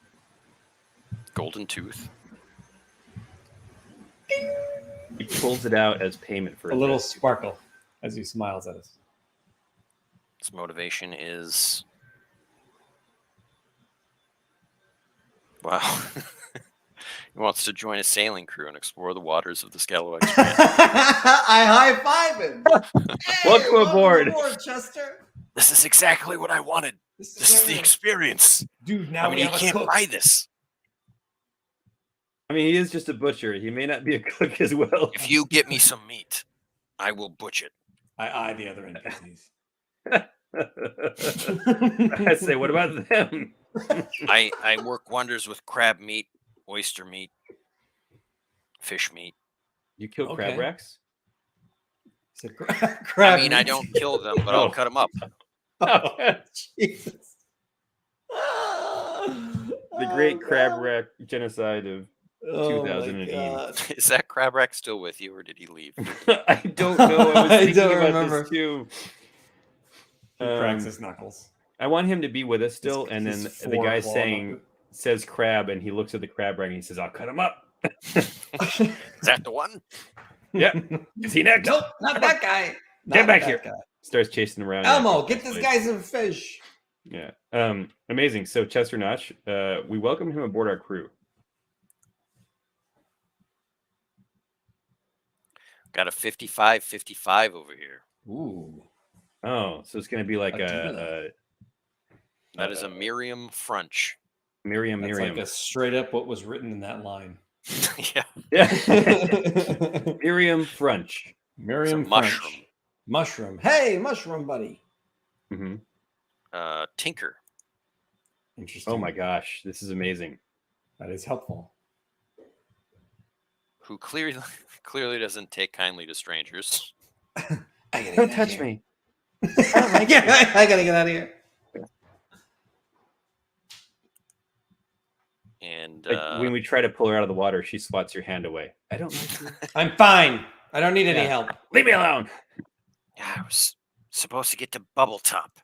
S2: golden tooth.
S3: He pulls it out as payment for
S1: A
S3: his
S1: little
S3: rescue.
S1: sparkle as he smiles at us.
S2: His motivation is... Wow. He wants to join a sailing crew and explore the waters of the Scalawag Strait.
S1: I high-five him. Hey,
S3: Welcome aboard,
S1: Chester.
S2: This is exactly what I wanted. This is the experience.
S1: Dude, now
S2: I mean,
S1: we
S2: you
S1: have a
S2: can't
S1: cook.
S2: buy this.
S3: I mean, he is just a butcher. He may not be a cook as well.
S2: If you get me some meat, I will butcher it.
S1: I eye the other NPCs.
S3: I say, what about them?
S2: I work wonders with crab meat, oyster meat, fish meat.
S3: You kill crab
S1: Okay.
S3: racks?
S1: Crab
S2: I mean, I don't kill them, but I'll cut them up.
S1: Oh, Jesus.
S3: The great crab rack genocide of 2008.
S2: Is that crab rack still with you, or did he leave?
S3: I don't know. I was
S1: I
S3: thinking
S1: don't
S3: about
S1: remember.
S3: this too.
S1: He cracks his knuckles.
S3: I want him to be with us still, and then
S1: His
S3: the guy
S1: four-claw
S3: saying says crab, and he looks at the crab rack and he says, "I'll cut him up."
S2: Is that the one?
S3: Yeah. Is he next?
S1: Nope, not that guy.
S3: Get
S1: Not
S3: back
S1: that
S3: here.
S1: guy.
S3: Starts chasing him around.
S1: Elmo, get this guy some fish.
S3: Yeah. Amazing. So Chester Notch, we welcome him aboard our crew.
S2: Got a 55-55 over here.
S1: Ooh.
S3: Oh, so it's going to be like
S1: A
S2: That is a Miriam French.
S3: Miriam.
S1: That's like a straight up what was written in that line.
S2: Yeah.
S3: Yeah. Miriam French.
S1: Miriam
S2: It's a mushroom.
S1: French. Mushroom. Hey, mushroom buddy.
S3: Mm-hmm.
S2: Tinker.
S1: Interesting.
S3: Oh my gosh, this is amazing.
S1: That is helpful.
S2: Who clearly doesn't take kindly to strangers.
S3: Don't touch me.
S1: I gotta get out of here.
S2: And
S3: Like when we try to pull her out of the water, she swats your hand away. I don't like you.
S1: I'm fine. I don't need any
S3: Yeah.
S1: help.
S3: Leave me alone.
S2: yeah, I was supposed to get to Bubble Top.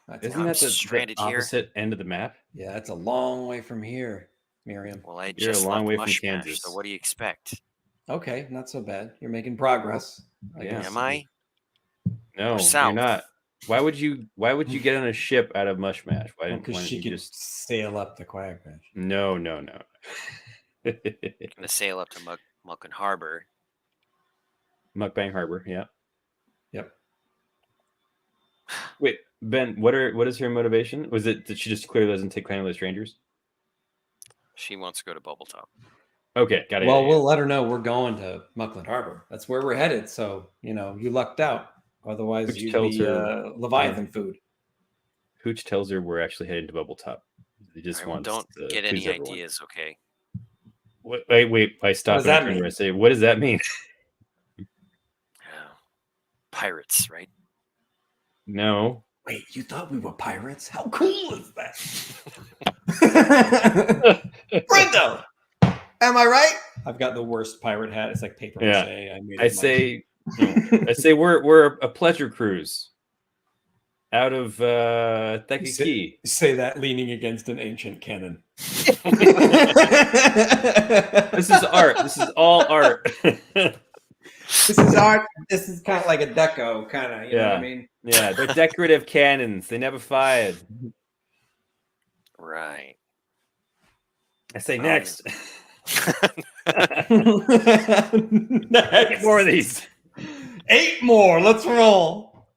S1: That's
S3: Isn't
S2: I'm
S3: that the
S2: stranded here.
S3: opposite end of the map?
S1: Yeah, it's a long way from here, Miriam.
S2: Well, I
S3: You're a
S2: just
S3: long
S2: left
S3: way from
S2: Mush Mash,
S3: Kansas.
S2: so what do you expect?
S1: Okay, not so bad. You're making progress.
S3: Yeah.
S1: guess.
S2: Am I?
S3: No, you're
S2: south.
S3: not. Why would you get on a ship out of Mush Mash? Why
S1: Because
S3: didn't
S1: she
S3: you
S1: could
S3: just
S1: sail up the Quagmire.
S3: No.
S2: Gonna sail up to Mulkin Harbor.
S3: Mukbang Harbor, yeah.
S1: Yep.
S3: Wait, Ben, what is her motivation? Was it that she just clearly doesn't take kindly to strangers?
S2: She wants to go to Bubble Top.
S3: Okay, got it.
S1: Well, we'll let her know we're going to Muckland Harbor. That's where we're headed. So, you lucked out. Otherwise,
S3: Which
S1: you'd
S3: tells
S1: be
S3: her-
S1: Leviathan food.
S3: Hooch tells her we're actually heading to Bubble Top. He just
S2: All right,
S3: wants
S2: don't
S3: to
S2: get any
S3: please everyone.
S2: ideas, okay?
S3: Wait. I stop
S1: does that
S3: and turn to her
S1: mean?
S3: and say, what does that mean?
S2: Pirates, right?
S3: No.
S1: Wait, you thought we were pirates? How cool is that? Brendo! Am I right? I've got the worst pirate hat. It's like paper
S3: Yeah.
S1: mache. I made it
S3: I say we're a pleasure cruise out of Thekaki.
S1: say that leaning against an ancient cannon.
S3: This is art. This is all art.
S1: This is art. This is kind of like a deco, kind of. You know what I mean?
S3: Yeah, they're decorative cannons. They never fired.
S2: Right.
S3: I say next.
S1: Next.
S3: More of these.
S1: 8 more. Let's roll.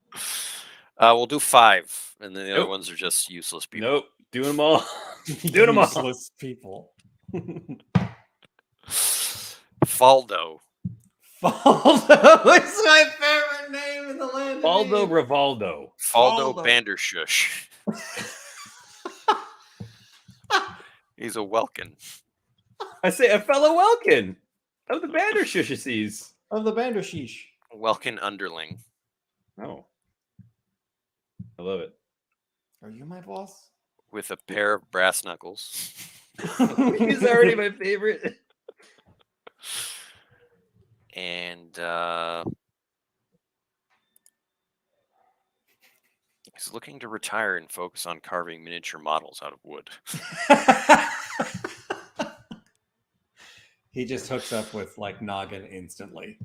S2: We'll do 5, and then the other
S3: Nope.
S2: ones are just useless people.
S3: Nope. Doing them all. Doing them all.
S1: Useless people.
S2: Faldo.
S1: Faldo is my favorite name in the land.
S3: Faldo Rivaldo.
S2: Faldo
S1: Faldo.
S2: Bandershush. He's a Welkin.
S3: I say a fellow Welkin of the Bandershishies.
S1: Of the Bandersheesh.
S2: Welkin underling.
S3: Oh. I love it.
S1: Are you my boss?
S2: With a pair of brass knuckles.
S3: He's already my favorite.
S2: And he's looking to retire and focus on carving miniature models out of wood.
S1: He just hooks up with like Noggin instantly.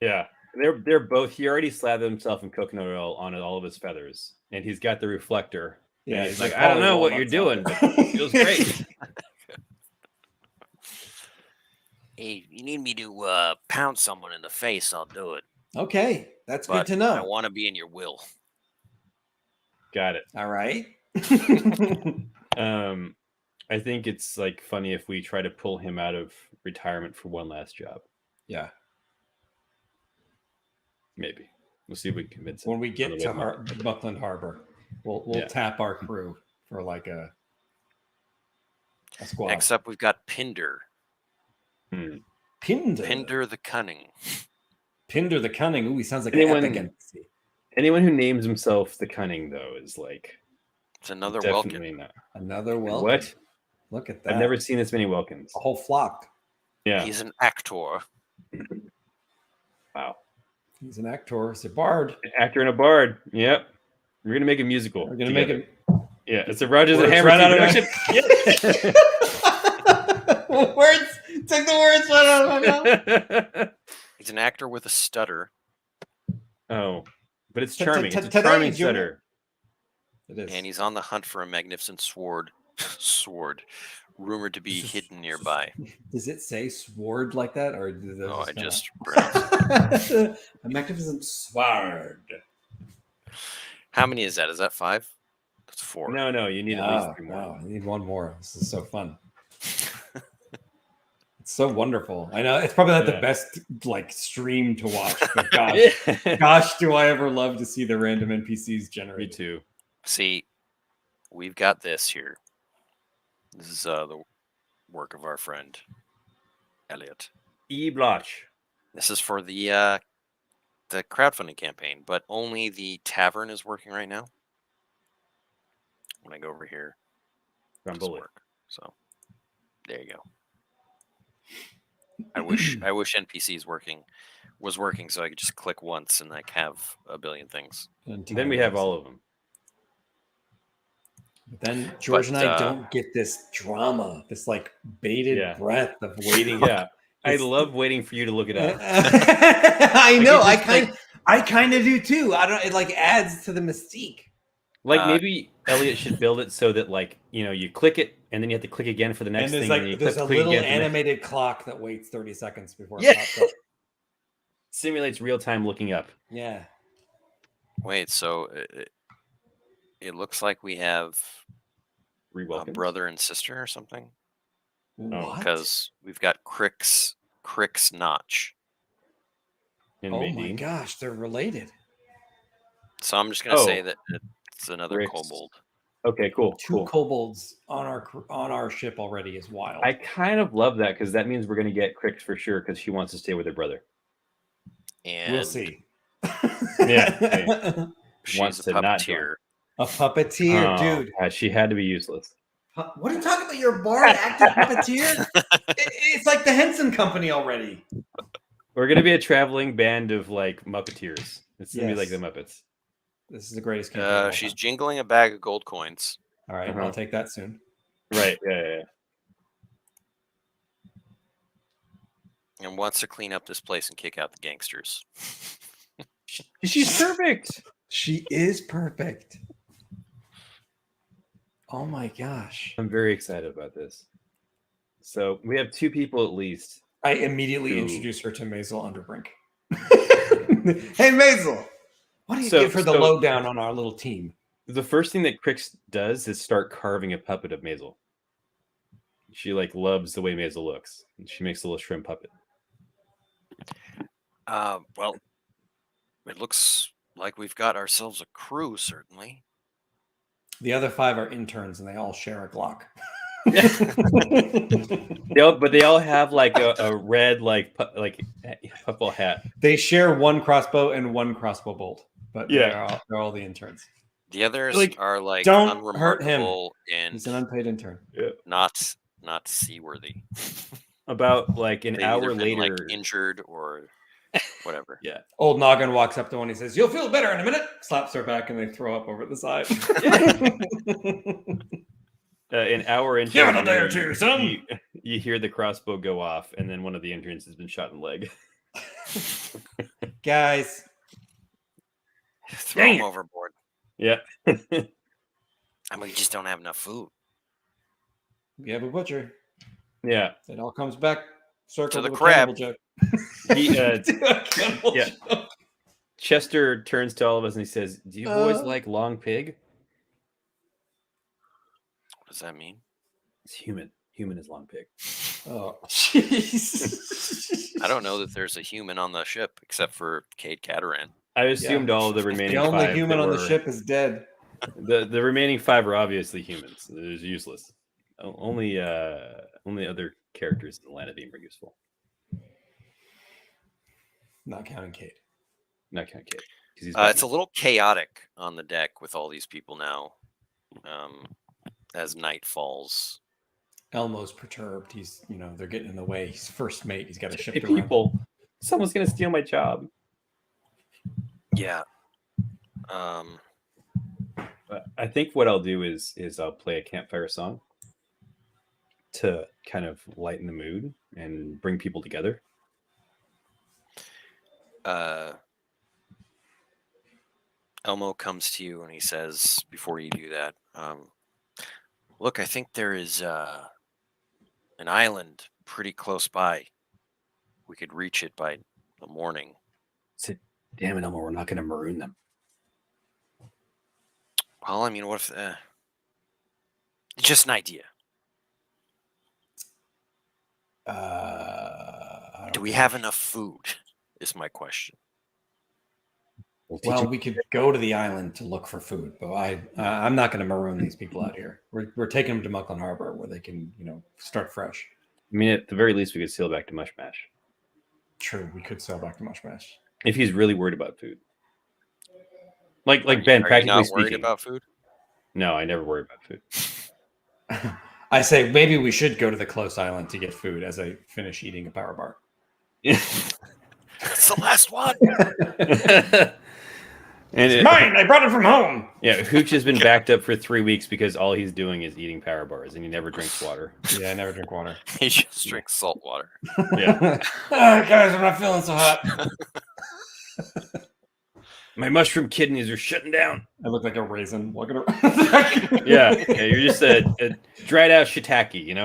S3: Yeah. They're both. He already slathered himself in coconut oil on all of his feathers, and he's got the reflector.
S1: Yeah,
S3: he's like, I don't know what you're doing, but it feels great.
S2: Hey, you need me to pound someone in the face, I'll do it.
S1: Okay, that's
S2: But
S1: good to know.
S2: I want to be in your will.
S3: Got it.
S1: All right.
S3: I think it's like funny if we try to pull him out of retirement for one last job.
S1: Yeah.
S3: Maybe. We'll see if we can convince him.
S1: When we get to Buckland Harbor, we'll tap our crew for like a squad.
S2: Next up, we've got Pinder.
S1: Pinder
S2: the Cunning.
S1: Pinder the Cunning. Ooh, he sounds like an epic NPC.
S3: Anyone who names himself the Cunning, though, is like...
S2: It's another
S3: definitely
S2: Welkin.
S3: Not.
S1: Another Welkin.
S3: What?
S1: Look at that.
S3: I've never seen this many Welkins.
S1: A whole flock.
S3: Yeah.
S2: He's an actor.
S3: Wow.
S1: He's an actor. He's a bard.
S3: An actor and a bard. Yep. We're going to make a musical.
S1: We're going to make it.
S3: Yeah, it's a Rogers and Hammer
S1: right out of
S3: production.
S1: Words. Take the words right out of my mouth.
S2: He's an actor with a stutter.
S3: Oh, but it's charming. It's a charming stutter.
S1: It is.
S2: And he's on the hunt for a magnificent sword, rumored to be hidden nearby.
S1: Does it say sword like that, or
S2: No, I just
S1: pronounced it? A magnificent sword.
S2: How many is that? Is that 5? That's 4.
S3: No, you need at least 3 more.
S1: No, you need one more. This is so fun. It's so wonderful. I know it's probably not the best like stream to watch, but gosh, do I ever love to see the random NPCs generate.
S3: Me too.
S2: See, we've got this here. This is the work of our friend Elliot.
S3: E. Blotch.
S2: This is for the crowdfunding campaign, but only the tavern is working right now. When I go over here, it doesn't work. So there you go. I wish NPCs was working so I could just click once and like have a billion things.
S3: And then we have all of them.
S1: But then George and I don't get this drama, this like bated breath of waiting.
S3: Yeah, I love waiting for you to look it up.
S1: I know. I kind of do too. I don't. It like adds to the mystique.
S3: Like maybe Elliot should build it so that like you click it and then you have to click again for the next thing.
S1: Like, there's a little animated clock that waits 30 seconds before
S3: it
S1: pops up.
S3: Simulates real time looking up.
S1: Yeah.
S2: Wait, so it looks like we have a brother and sister or something.
S1: What?
S2: Because we've got Crick's Notch.
S3: And
S1: oh my gosh, they're related.
S2: So I'm just gonna say that it's another kobold.
S3: Okay, cool.
S1: Two kobolds on our ship already is wild.
S3: I kind of love that because that means we're gonna get Crick for sure because she wants to stay with her brother.
S2: And
S1: we'll see.
S3: Yeah.
S2: She's a puppeteer.
S1: A puppeteer, dude.
S3: She had to be useless.
S1: What are you talking about? You're a bard active puppeteer? It's like the Henson Company already.
S3: We're gonna be a traveling band of like Muppeteers. It's gonna be like the Muppets.
S1: This is the greatest
S2: campaign. She's jingling a bag of gold coins.
S1: All right, I'll take that soon.
S3: Right. Yeah.
S2: And wants to clean up this place and kick out the gangsters.
S3: She's perfect.
S1: She is perfect. Oh my gosh.
S3: I'm very excited about this. So we have 2 people at least.
S1: I immediately introduce her to Maisel Underbrink. Hey, Maisel. Why don't you give her the lowdown on our little team?
S3: The first thing that Crix does is start carving a puppet of Maisel. She like loves the way Maisel looks. And she makes a little shrimp puppet.
S2: Well, it looks like we've got ourselves a crew, certainly.
S1: The other 5 are interns, and they all share a Glock.
S3: But they all have like a red like football hat.
S1: They share one crossbow and one crossbow bolt, but they're all the interns.
S2: The others are like
S1: don't hurt him.
S2: And
S1: he's an unpaid intern.
S2: Not seaworthy.
S3: About like an hour later,
S2: been, like, injured or whatever.
S3: Yeah.
S1: Old Noggin walks up to one. He says, "You'll feel better in a minute." Slaps her back, and they throw up over the side.
S3: An hour into
S1: Give it
S3: the
S1: a day or
S3: journey,
S1: two, son.
S3: you hear the crossbow go off, and then one of the interns has been shot in the leg.
S1: Guys,
S2: Throw
S3: Dang
S2: them
S3: it.
S2: overboard.
S3: Yeah.
S2: I mean, we just don't have enough food.
S1: we have a butcher.
S3: Yeah.
S1: It all comes back circle
S2: To the
S1: to a
S2: crab.
S1: cannibal joke.
S3: He,
S1: To a cannibal
S3: yeah.
S1: joke.
S3: Chester turns to all of us and he says, "Do you boys
S1: Uh.
S3: like long pig?"
S2: What does that mean?
S3: It's human. Human is long pig.
S1: Oh, jeez.
S2: I don't know that there's a human on the ship except for Cade Cataran.
S3: I assumed all of the remaining
S1: The only
S3: five
S1: human
S3: that
S1: on the
S3: were-
S1: ship is dead.
S3: The remaining 5 are obviously humans. They're useless. Only other characters in the Land of Beam are useful.
S1: Not counting Kate.
S3: Not counting Kate. 'Cause he's
S2: It's a little chaotic on the deck with all these people now. As night falls.
S1: Elmo's perturbed. He's, they're getting in the way. He's first mate. He's got a ship
S3: Hey,
S1: to run.
S3: people. Someone's gonna steal my job.
S2: Yeah.
S3: I think what I'll do is I'll play a campfire song to kind of lighten the mood and bring people together.
S2: Elmo comes to you and he says, before you do that, look, I think there is an island pretty close by. We could reach it by the morning.
S3: Say, damn it, Elmo, we're not gonna maroon them.
S2: Well, I mean, what if... it's just an idea. Do we have enough food? Is my question.
S1: Well, we could go to the island to look for food, but I'm not going to maroon these people out here. We're taking them to Muckland Harbor where they can, start fresh.
S3: I mean, at the very least, we could sail back to Mush Mash.
S1: True, we could sail back to Mush Mash.
S3: If he's really worried about food. Like
S2: Are
S3: Ben,
S2: you
S3: practically
S2: not
S3: speaking.
S2: worried about food?
S3: No, I never worry about food.
S1: I say maybe we should go to the close island to get food as I finish eating a power bar.
S2: It's the last one.
S3: And
S1: It's mine! I brought it from home!
S3: Yeah, Hooch has been backed up for 3 weeks because all he's doing is eating power bars and he never drinks water.
S1: Yeah, I never drink water.
S2: He just drinks salt water.
S3: Yeah.
S1: Guys, I'm not feeling so hot.
S3: My mushroom kidneys are shutting down.
S1: I look like a raisin walking around.
S3: Yeah, you're just a dried out shiitake,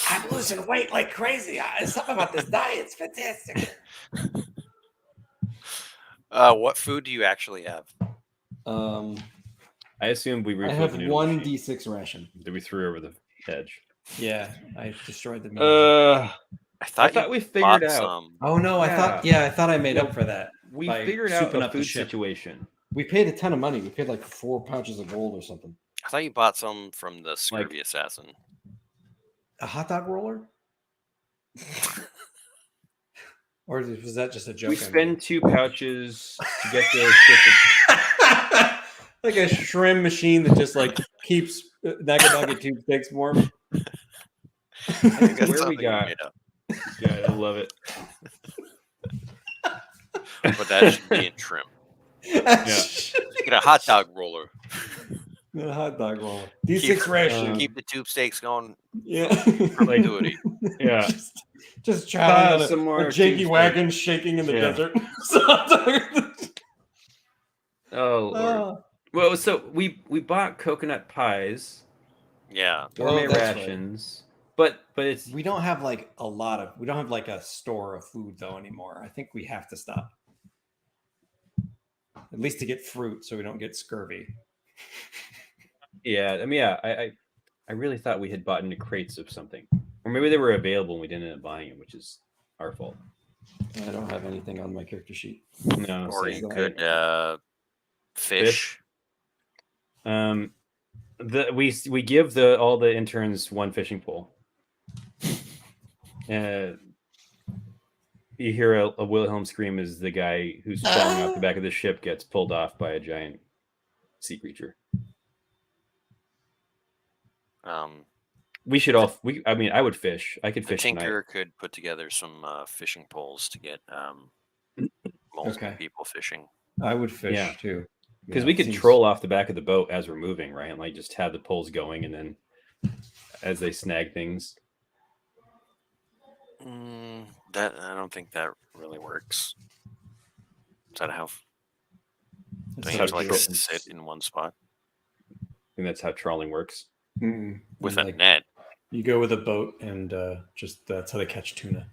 S1: I'm losing weight like crazy. Something about this diet. It's fantastic.
S2: What food do you actually have?
S3: I assumed we
S1: I
S3: refilled
S1: have
S3: the noodle
S1: one
S3: machine
S1: D6 ration.
S3: that we threw over the edge.
S1: Yeah, I destroyed the meat.
S2: I thought
S3: we
S2: you
S3: figured
S2: bought
S3: out.
S2: some.
S1: Oh no, I thought I made up for that.
S3: We
S1: by
S3: figured out
S1: souping
S3: a
S1: up the
S3: food
S1: ship.
S3: situation.
S1: We paid a ton of money. We paid like 4 pouches of gold or something.
S2: I thought you bought some from the Scurvy Assassin.
S1: A hot dog roller? Or was that just a joke?
S3: We spend 2 pouches to get the ship.
S1: Like a shrimp machine that just like keeps Nagadagi tube steaks warm.
S2: I think that's
S3: Where we
S2: something you
S3: got-
S2: made up.
S3: Yeah, I love it.
S2: But that should be in trim. Get a hot dog roller.
S1: A hot dog roller. D6 ration.
S2: Keep the tube steaks going
S1: Yeah.
S2: perpetuity.
S3: Yeah.
S1: Just traveling on
S3: some more
S1: a janky
S3: tube
S1: wagon shaking in the
S3: Yeah.
S1: desert.
S3: Oh, Lord. Well, so we bought coconut pies,
S2: Yeah.
S3: gourmet
S1: that's right.
S3: rations, but it's
S1: We don't have like we don't have like a store of food though anymore. I think we have to stop. At least to get fruit so we don't get scurvy.
S3: yeah. I mean, yeah. I really thought we had bought into crates of something, or maybe they were available and we didn't end up buying them, which is our fault.
S1: I don't have anything on my character sheet.
S3: No,
S2: Or
S3: same.
S2: you could fish.
S3: We give all the interns 1 fishing pole. You hear a Wilhelm scream as the guy who's falling off the back of the ship gets pulled off by a giant sea creature. We should all. I mean, I would fish. I could
S2: The
S3: fish tonight.
S2: tinker could put together some fishing poles to get multiple people fishing.
S1: I would fish too.
S3: Because we could troll off the back of the boat as we're moving, right? And like just have the poles going, and then as they snag things.
S2: That I don't think that really works. Is that how? Don't you have to like sit in one spot?
S3: I think that's how trawling works.
S2: With a net.
S1: You go with a boat, and just that's how they catch tuna.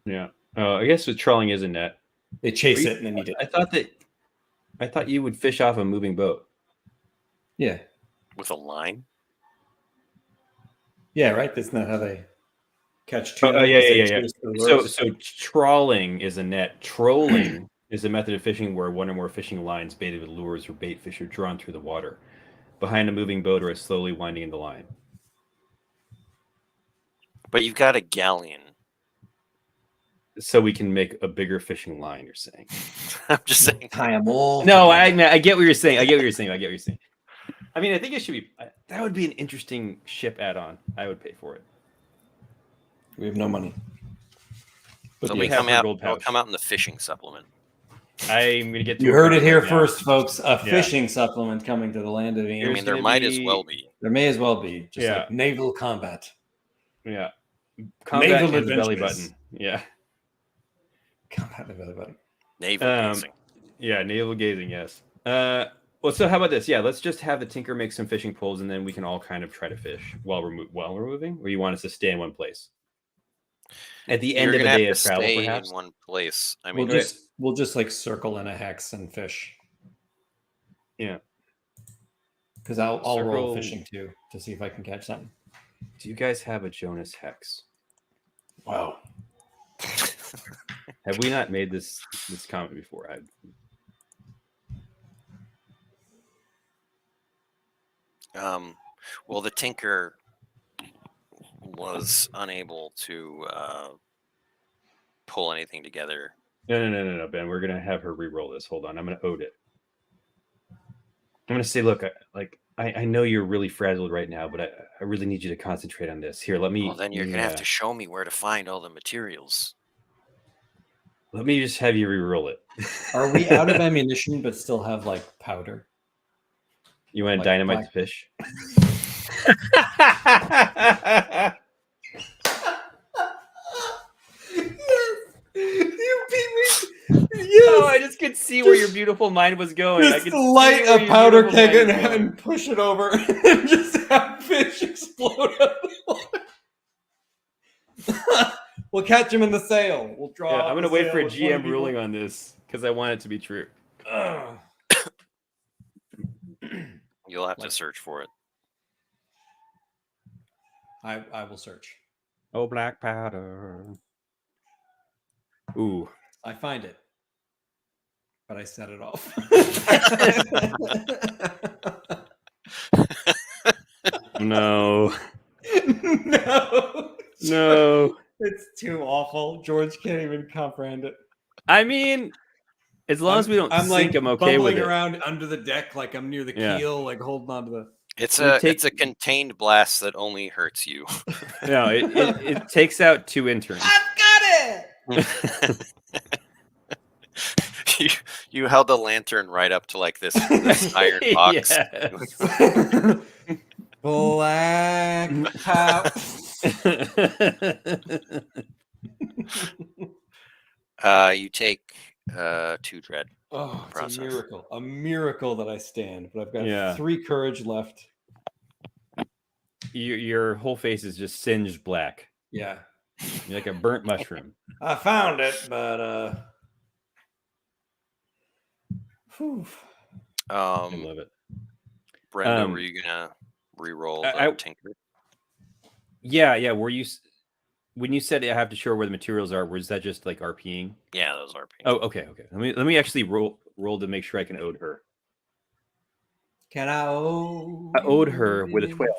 S3: Yeah. I guess with trawling is a net.
S1: They chase it and then eat it.
S3: I thought you would fish off a moving boat.
S1: Yeah.
S2: With a line?
S1: Yeah, right? That's not how they catch tuna.
S3: Yeah. So trawling is a net. Trolling is a method of fishing where one or more fishing lines baited with lures or bait fish are drawn through the water behind a moving boat or is slowly winding in the line.
S2: But you've got a galleon.
S3: So we can make a bigger fishing line, you're saying.
S2: I'm just saying.
S1: Tie them all.
S3: No, I get what you're saying. I get what you're saying. I mean, I think it should be. That would be an interesting ship add-on. I would pay for it.
S1: We have no money.
S2: But it'll come out in the fishing supplement.
S3: I'm gonna get.
S1: You heard it here first, folks. A fishing supplement coming to the land of Eames.
S2: I mean, there might as well be.
S1: There may as well be. Just like naval combat.
S3: Yeah. Combat naval and belly button. Yeah.
S1: Combat and belly button.
S2: Naval gazing.
S3: Yeah, naval gazing. Yes. Well, so how about this? Yeah, let's just have the tinker make some fishing poles, and then we can all kind of try to fish while we're moving. Or you want us to stay in one place? At the end of the day of travel, perhaps
S2: in one place. I mean,
S1: we'll just like circle in a hex and fish.
S3: Yeah.
S1: Because I'll roll fishing too to see if I can catch something.
S3: Do you guys have a Jonas hex?
S1: Wow.
S3: Have we not made this comment before?
S2: Well, the tinker was unable to pull anything together.
S3: No, Ben. We're gonna have her re-roll this. Hold on, I'm gonna ode it. I'm gonna say, look, I know you're really frazzled right now, but I really need you to concentrate on this. Here, let me.
S2: Well, then you're gonna have to show me where to find all the materials.
S3: Let me just have you re-roll it.
S1: Are we out of ammunition but still have like powder?
S3: You want to dynamite the fish?
S1: You beat me.
S3: Yes. I just could see where your beautiful mind was going. I could
S1: light a powder keg and push it over and just have fish explode out of the water. We'll catch him in the sail. We'll draw.
S3: Yeah, I'm going to wait for a GM ruling on this because I want it to be true.
S2: You'll have to search for it.
S1: I will search.
S3: Oh, black powder. Ooh.
S1: I find it. But I set it off.
S3: No.
S1: No. It's too awful. George can't even comprehend it.
S3: I mean, as long as we don't sink, I'm okay with it.
S1: I'm around under the deck like I'm near the keel, like holding on to the...
S2: It's a contained blast that only hurts you.
S3: No, it takes out 2 interns.
S1: I've got
S2: it! You held the lantern right up to like this iron box.
S1: Black powder.
S3: You
S2: take 2 dread.
S1: Oh, it's a miracle that I stand, but I've got 3 courage left.
S3: Your whole face is just singed black.
S1: Yeah,
S3: you're like a burnt mushroom.
S1: I found it, but
S3: I love it.
S2: Brenda, were you gonna re-roll tinker?
S3: Yeah. Were you? When you said I have to show where the materials are, was that just like RPing?
S2: Yeah, those RPing.
S3: Oh, okay. Let me actually roll to make sure I can ode her.
S1: Can I
S3: ode her with a 12.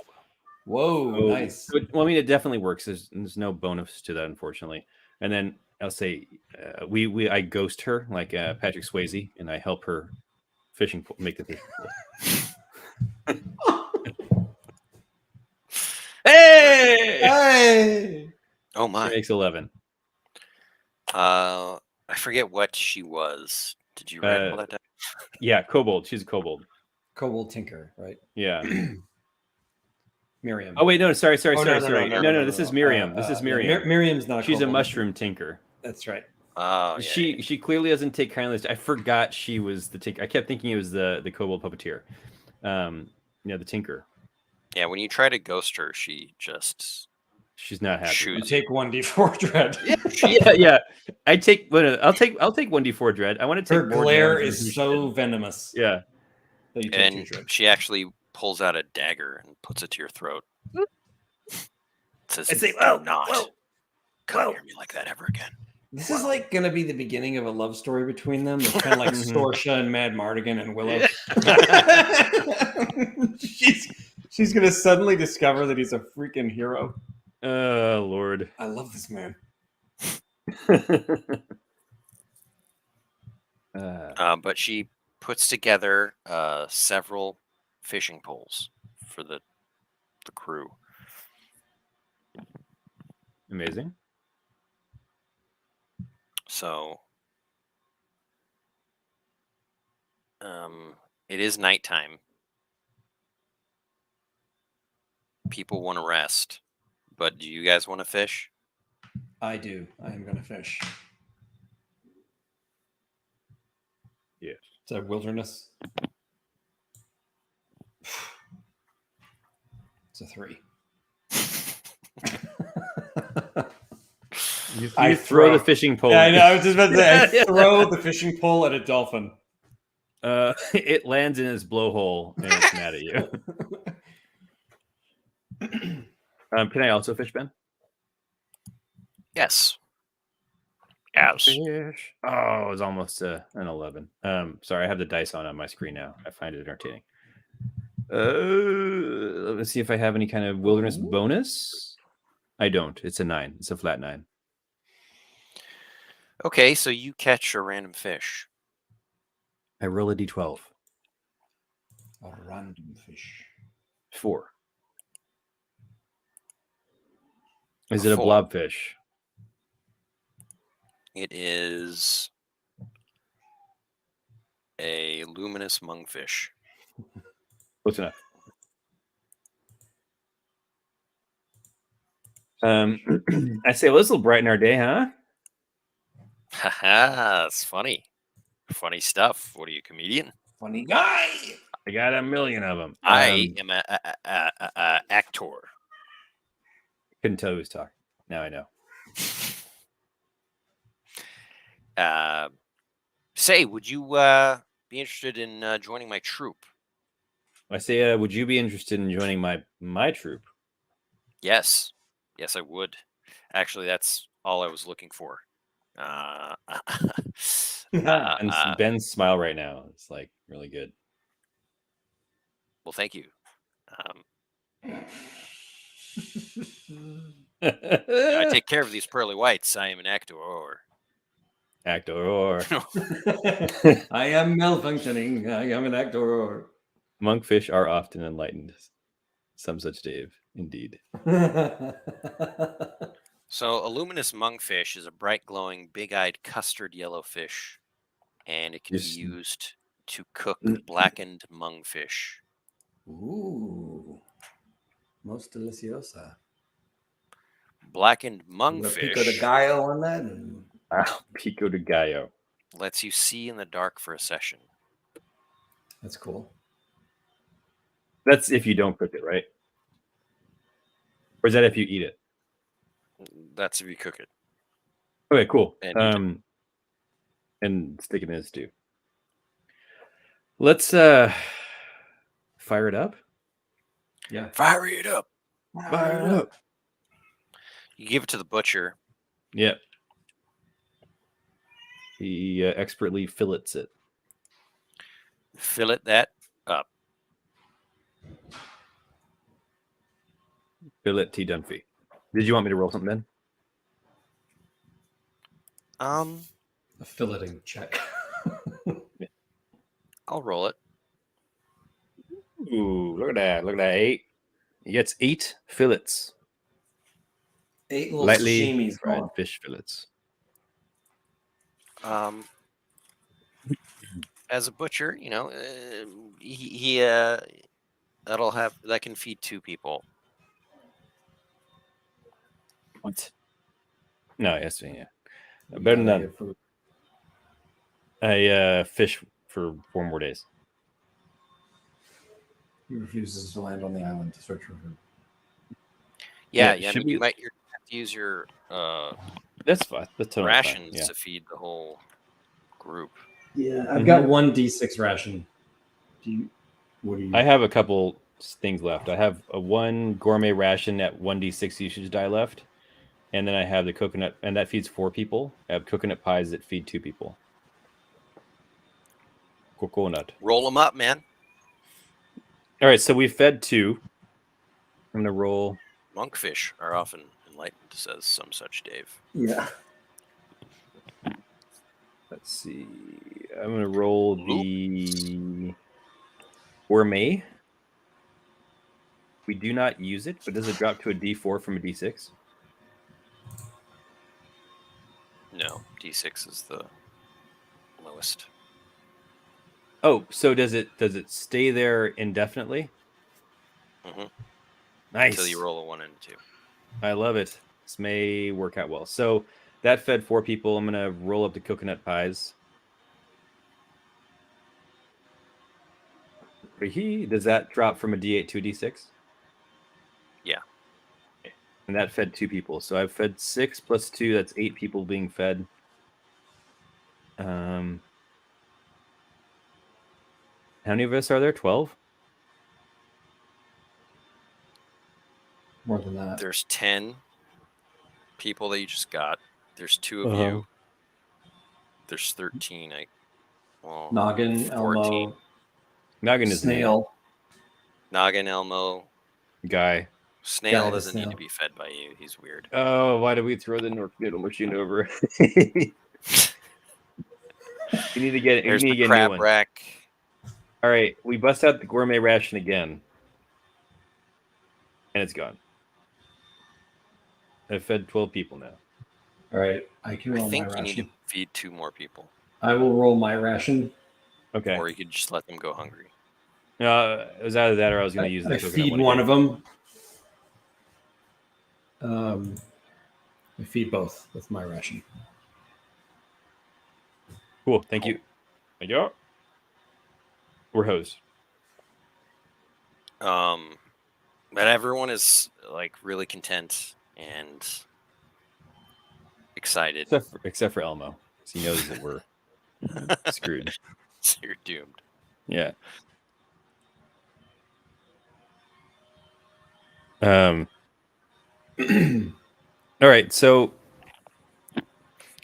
S1: Whoa, nice.
S3: Well, I mean, it definitely works. There's no bonus to that, unfortunately. And then I'll say I ghost her like Patrick Swayze, and I help her make the fishing pole. Hey!
S1: Hey!
S2: Oh my!
S3: She makes 11.
S2: I forget what she was. Did you write all that down?
S3: Yeah, kobold. She's a kobold.
S1: Kobold tinker, right?
S3: Yeah.
S1: Miriam.
S3: Oh wait, no, sorry.
S1: No,
S3: This is Miriam. This is Miriam.
S1: Yeah, Miriam's not.
S3: She's a
S1: kobold.
S3: mushroom tinker.
S1: That's right.
S2: Oh, yeah.
S3: She clearly doesn't take kindly. I forgot she was the tinker. I kept thinking it was the kobold puppeteer. The tinker.
S2: Yeah, when you try to ghost her, she's
S3: not happy.
S1: You take 1d4 dread.
S3: yeah. I'll take 1d4 dread. I want to take
S1: her
S3: more
S1: glare
S3: damage
S1: is so venomous.
S3: Yeah.
S1: That you take 2 dread.
S2: She actually pulls out a dagger and puts it to your throat. Says, come near me like that ever again.
S1: This is like going to be the beginning of a love story between them. It's kind of like Storsha and Mad Mardigan and Willow. She's going to suddenly discover that he's a freaking hero.
S3: Oh, Lord.
S1: I love this man.
S2: But she puts together several fishing poles for the crew.
S3: Amazing.
S2: So it is nighttime. People want to rest, but do you guys want to fish?
S1: I do. I am going to fish.
S3: Yes.
S1: Is that wilderness? It's a 3.
S3: You throw the fishing pole.
S1: Yeah, I know. I was just about to say, I throw the fishing pole at a dolphin.
S3: It lands in its blowhole and it's mad at you. Can I also fish, Ben?
S2: Yes.
S3: Fish. Oh, it was almost an 11. Sorry, I have the dice on my screen now. I find it entertaining. Let's see if I have any kind of wilderness bonus. I don't. It's a 9. It's a flat 9.
S2: Okay, so you catch a random fish.
S3: I roll a d12.
S1: A random fish.
S3: 4. Is it a blobfish?
S2: It is a luminous mungfish.
S3: Close enough. I say, well, this will brighten our day, huh?
S2: Haha, that's funny. Funny stuff. What are you, comedian?
S1: Funny guy.
S3: I got a million of them.
S2: I am a actor.
S3: Couldn't tell who was talking. Now I know.
S2: Say, would you be interested in joining my troupe?
S3: I say, would you be interested in joining my troupe?
S2: Yes, I would. Actually, that's all I was looking for.
S3: And Ben's smile right now is like really good.
S2: Well, thank you. I take care of these pearly whites. I am an actor.
S3: Actor.
S1: I am malfunctioning. I am an actor.
S3: Monkfish are often enlightened. Some such Dave, indeed.
S2: So, a luminous monkfish is a bright, glowing, big-eyed, custard yellow fish, and it can be used to cook blackened monkfish.
S1: Ooh, most deliciosa.
S2: Blackened monkfish.
S1: Pico de gallo on that.
S3: Pico de gallo
S2: lets you see in the dark for a session.
S1: That's cool.
S3: That's if you don't cook it, right? Or is that if you eat it?
S2: That's if you cook it.
S3: Okay, cool.
S2: And
S3: stick it in a stew. Let's fire it up.
S1: Yeah.
S2: Fire it up.
S3: Fire it up.
S2: You give it to the butcher.
S3: Yep. He expertly fillets it.
S2: Fillet that up.
S3: Fillet T. Dunphy. Did you want me to roll something, Ben?
S1: A filleting check.
S2: I'll roll it.
S3: Ooh, look at that. Look at that. 8. He gets 8 fillets.
S1: 8 little
S3: Lightly
S1: sashimis.
S3: fried fish fillets.
S2: As a butcher, he that can feed 2 people.
S3: What? No, yes, yeah. Better than none. I fish for 4 more days.
S1: He refuses to land on the island to search for food.
S2: Yeah,
S3: Yeah,
S2: I
S3: should
S2: mean, you
S3: we-
S2: might have to use your
S3: That's fine. That's totally
S2: rations
S3: fine. Yeah.
S2: to feed the whole group.
S1: Yeah, I've got 1 D6 ration. What do you?
S3: I have a couple things left. I have a 1 gourmet ration at 1d6 usage die left, and then I have the coconut, and that feeds 4 people. I have coconut pies that feed 2 people. Coconut.
S2: Roll them up, man.
S3: All right, so we fed 2. I'm gonna roll.
S2: Monkfish are often enlightened, says some such Dave.
S1: Yeah.
S3: Let's see. I'm gonna roll the gourmet. We do not use it, but does it drop to a D4 from a D6?
S2: No, D6 is the lowest.
S3: Oh, so does it stay there indefinitely?
S2: Mhm.
S3: Nice.
S2: Until you roll a 1 and a 2.
S3: I love it. This may work out well. So that fed 4 people. I'm gonna roll up the coconut pies. Does that drop from a D8 to a D6?
S2: Yeah.
S3: And that fed 2 people. So I've fed 6 plus 2. That's 8 people being fed. How many of us are there? 12?
S1: More than that.
S2: There's 10 people that you just got. There's 2 of
S3: Uh-huh.
S2: you. There's 13.
S1: Noggin,
S2: 14.
S1: Elmo,
S3: Noggin is
S1: Snail.
S2: Noggin, Elmo.
S3: Guy.
S2: Snail
S1: Guy,
S2: doesn't
S1: Snail.
S2: need to be fed by you. He's weird.
S3: Oh, why did we throw the North Noodle machine over? You need to get
S2: There's
S3: you need to
S2: the
S3: get a new
S2: crab
S3: one.
S2: rack.
S3: All right, we bust out the gourmet ration again, and it's gone. I've fed 12 people now.
S1: All right, I can roll
S2: I
S1: my
S2: think you
S1: ration.
S2: need to feed 2 more people.
S1: I will roll my ration.
S3: Okay.
S2: Or you could just let them go hungry.
S3: It was either that or I was going to use the
S1: I
S3: coconut
S1: feed one of them. I feed both with my ration.
S3: Cool. Thank you. Thank you. We're hosed.
S2: But everyone is like really content and excited.
S3: Except for Elmo. 'Cause he knows that we're screwed.
S2: So you're doomed.
S3: Yeah. All right. So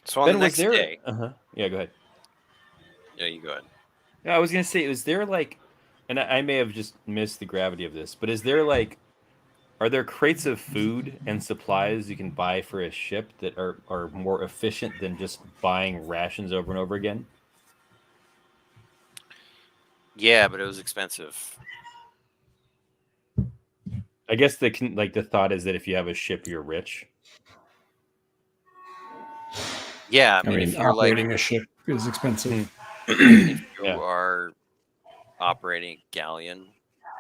S2: So on
S3: Ben,
S2: the next day.
S3: Yeah, go ahead.
S2: Yeah, you go ahead.
S3: Yeah, I was gonna say, is there like, and I may have just missed the gravity of this, but is there like, are there crates of food and supplies you can buy for a ship that are more efficient than just buying rations over and over again?
S2: Yeah, but it was expensive.
S3: I guess the thought is that if you have a ship, you're rich.
S2: Yeah,
S1: I mean,
S2: if you're
S1: operating
S2: like
S1: a ship is expensive.
S2: if you
S3: Yeah.
S2: are operating a galleon,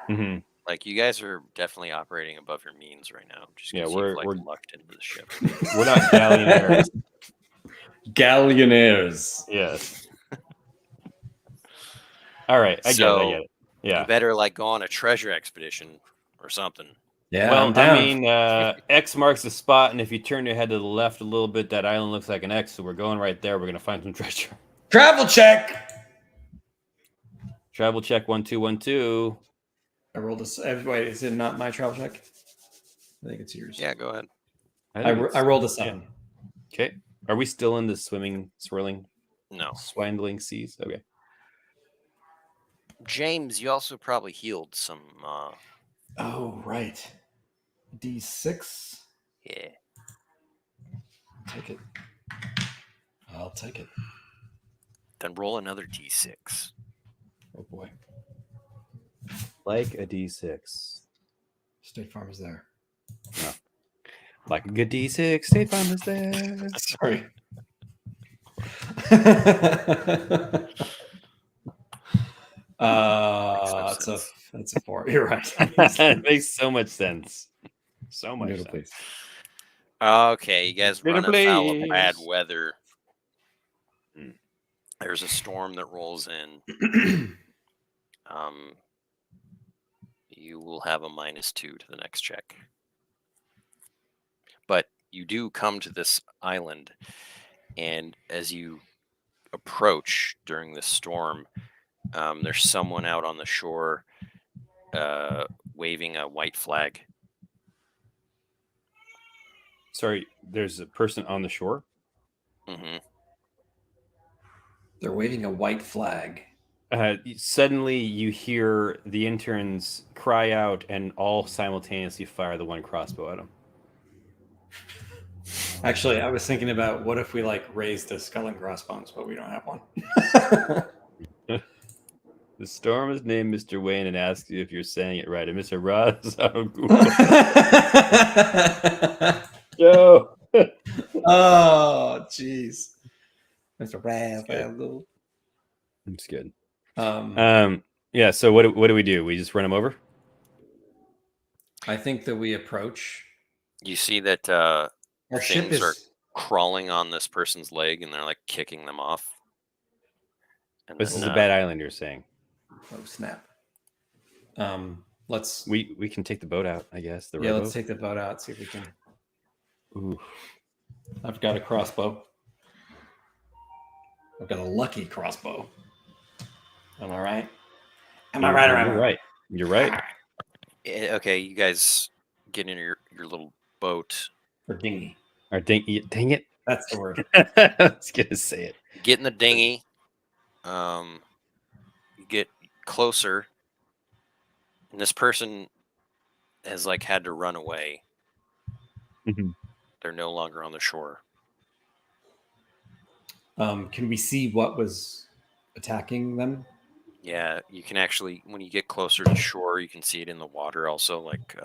S3: Mm-hmm.
S2: like you guys are definitely operating above your means right now. Just
S3: Yeah,
S2: because
S3: we're
S2: you've like lucked into the ship.
S3: We're not gallionaires.
S1: Gallionaires.
S3: Yes. All right, I get it. Yeah.
S2: You better like go on a treasure expedition or something.
S1: Yeah,
S3: Well,
S1: I'm down.
S3: I mean, X marks the spot, and if you turn your head to the left a little bit, that island looks like an X, so we're going right there. We're going to find some treasure.
S1: Travel check.
S3: Travel check 1212.
S1: I rolled a. Wait, is it not my travel check? I think it's yours.
S2: Yeah, go ahead.
S1: I rolled a 7.
S3: Okay. Are we still in the swirling,
S2: No.
S3: swindling seas? Okay.
S2: James, you also probably healed some.
S1: Oh, right. D6.
S2: Yeah.
S1: Take it. I'll take it.
S2: Then roll another D6.
S1: Oh boy.
S3: Like a D6.
S1: State Farm is there.
S3: No. Like a good D6. State Farm is there.
S1: Sorry. That's a 4. You're right.
S3: It makes so much sense. So much
S1: Middle,
S3: sense.
S1: please.
S2: Okay, you guys
S3: Middle,
S2: run afoul of bad
S3: please.
S2: weather.
S3: Mm.
S2: There's a storm that rolls in. You will have a -2 to the next check. But you do come to this island, and as you approach during the storm, there's someone out on the shore waving a white flag.
S3: Sorry, there's a person on the shore.
S2: Mm-hmm.
S1: They're waving a white flag.
S3: Suddenly, you hear the interns cry out and all simultaneously fire the one crossbow at him.
S1: Actually, I was thinking about what if we like raised a skull and crossbones, but we don't have one.
S3: The storm is named Mr. Wayne and asks you if you're saying it right. And Mr. Ross, Yo.
S1: Oh, jeez. Mr. Raphael.
S3: It's good.
S1: Yeah,
S3: so what do we do? We just run him over?
S1: I think that we approach.
S2: You see that
S1: Our ship
S2: things
S1: is
S2: are crawling on this person's leg, and they're like kicking them off. And
S3: This
S2: then,
S3: is a bad island, you're saying.
S1: Oh snap. Let's
S3: we can take the boat out, I guess.
S1: Let's take the boat out, see if we can.
S3: Ooh.
S1: I've got a crossbow. I've got a lucky crossbow. Am I right? Am I right or am I
S3: right? You're right.
S2: Okay, you guys get in your little boat.
S1: Or dinghy.
S3: Or dang it.
S1: That's the word.
S3: I was gonna say it.
S2: Get in the dinghy. You get closer, and this person has like had to run away.
S3: Mm-hmm.
S2: They're no longer on the shore.
S1: Can we see what was attacking them?
S2: Yeah, you can actually, when you get closer to shore, you can see it in the water also, like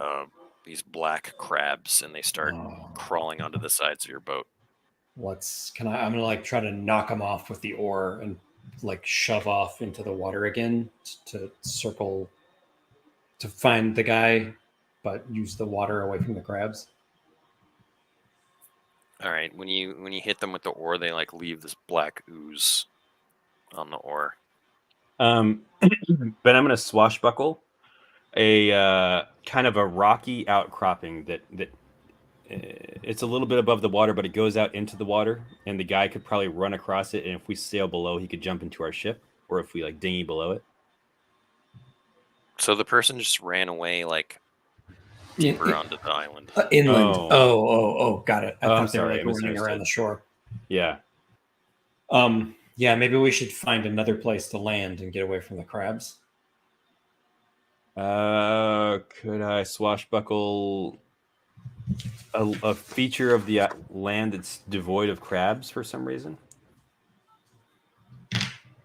S2: these black crabs, and they start crawling onto the sides of your boat.
S1: I'm gonna like try to knock them off with the oar and like shove off into the water again to circle to find the guy, but use the water away from the crabs.
S2: All right, when you hit them with the oar, they like leave this black ooze on the oar.
S3: But I'm gonna swashbuckle a kind of a rocky outcropping that it's a little bit above the water, but it goes out into the water, and the guy could probably run across it, and if we sail below, he could jump into our ship, or if we like dinghy below it.
S2: So the person just ran away like deeper onto the island.
S1: Inland. Oh, got it. I thought they were
S3: sorry,
S1: like running around the shore.
S3: Yeah.
S1: Yeah, maybe we should find another place to land and get away from the crabs.
S3: Could I swashbuckle a feature of the land that's devoid of crabs for some reason?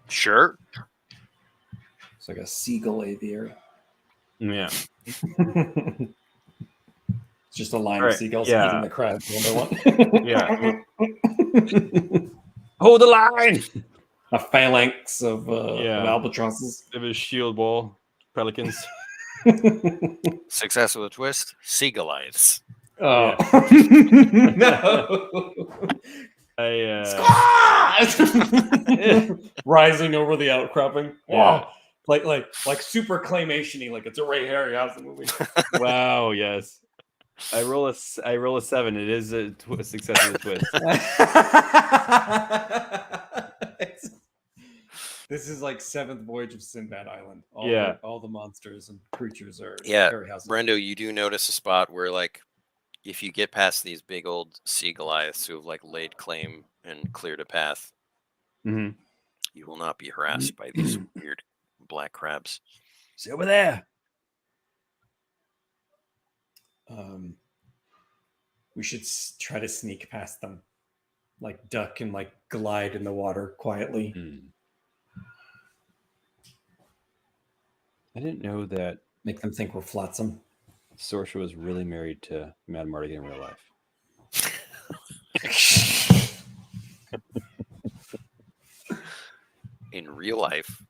S2: Sure.
S1: It's like a seagull aviary.
S3: Yeah.
S1: It's just a line of seagulls eating the crabs one by one.
S3: Yeah. Hold the line!
S1: A phalanx of albatrosses.
S3: Of a shield wall. Pelicans.
S2: Success with a twist. Seagullites.
S1: Oh.
S3: No.
S1: Rising over the outcropping.
S3: Yeah.
S1: Like super claymation-y, like it's a Ray Harryhausen movie.
S3: Wow, yes. I roll a 7. It is a success with a twist.
S1: This is like Seventh Voyage of Sinbad Island. All the monsters and creatures are Harryhausen.
S2: Brendo, you do notice a spot where like if you get past these big old sea Goliaths who have like laid claim and cleared a path,
S3: you
S2: will not be harassed by these weird black crabs.
S3: See over there.
S1: We should try to sneak past them, like duck and like glide in the water quietly.
S3: I didn't know that.
S1: Make them think we're flotsam.
S3: Sorsha was really married to Mad Mardigan in real life.
S2: In real life.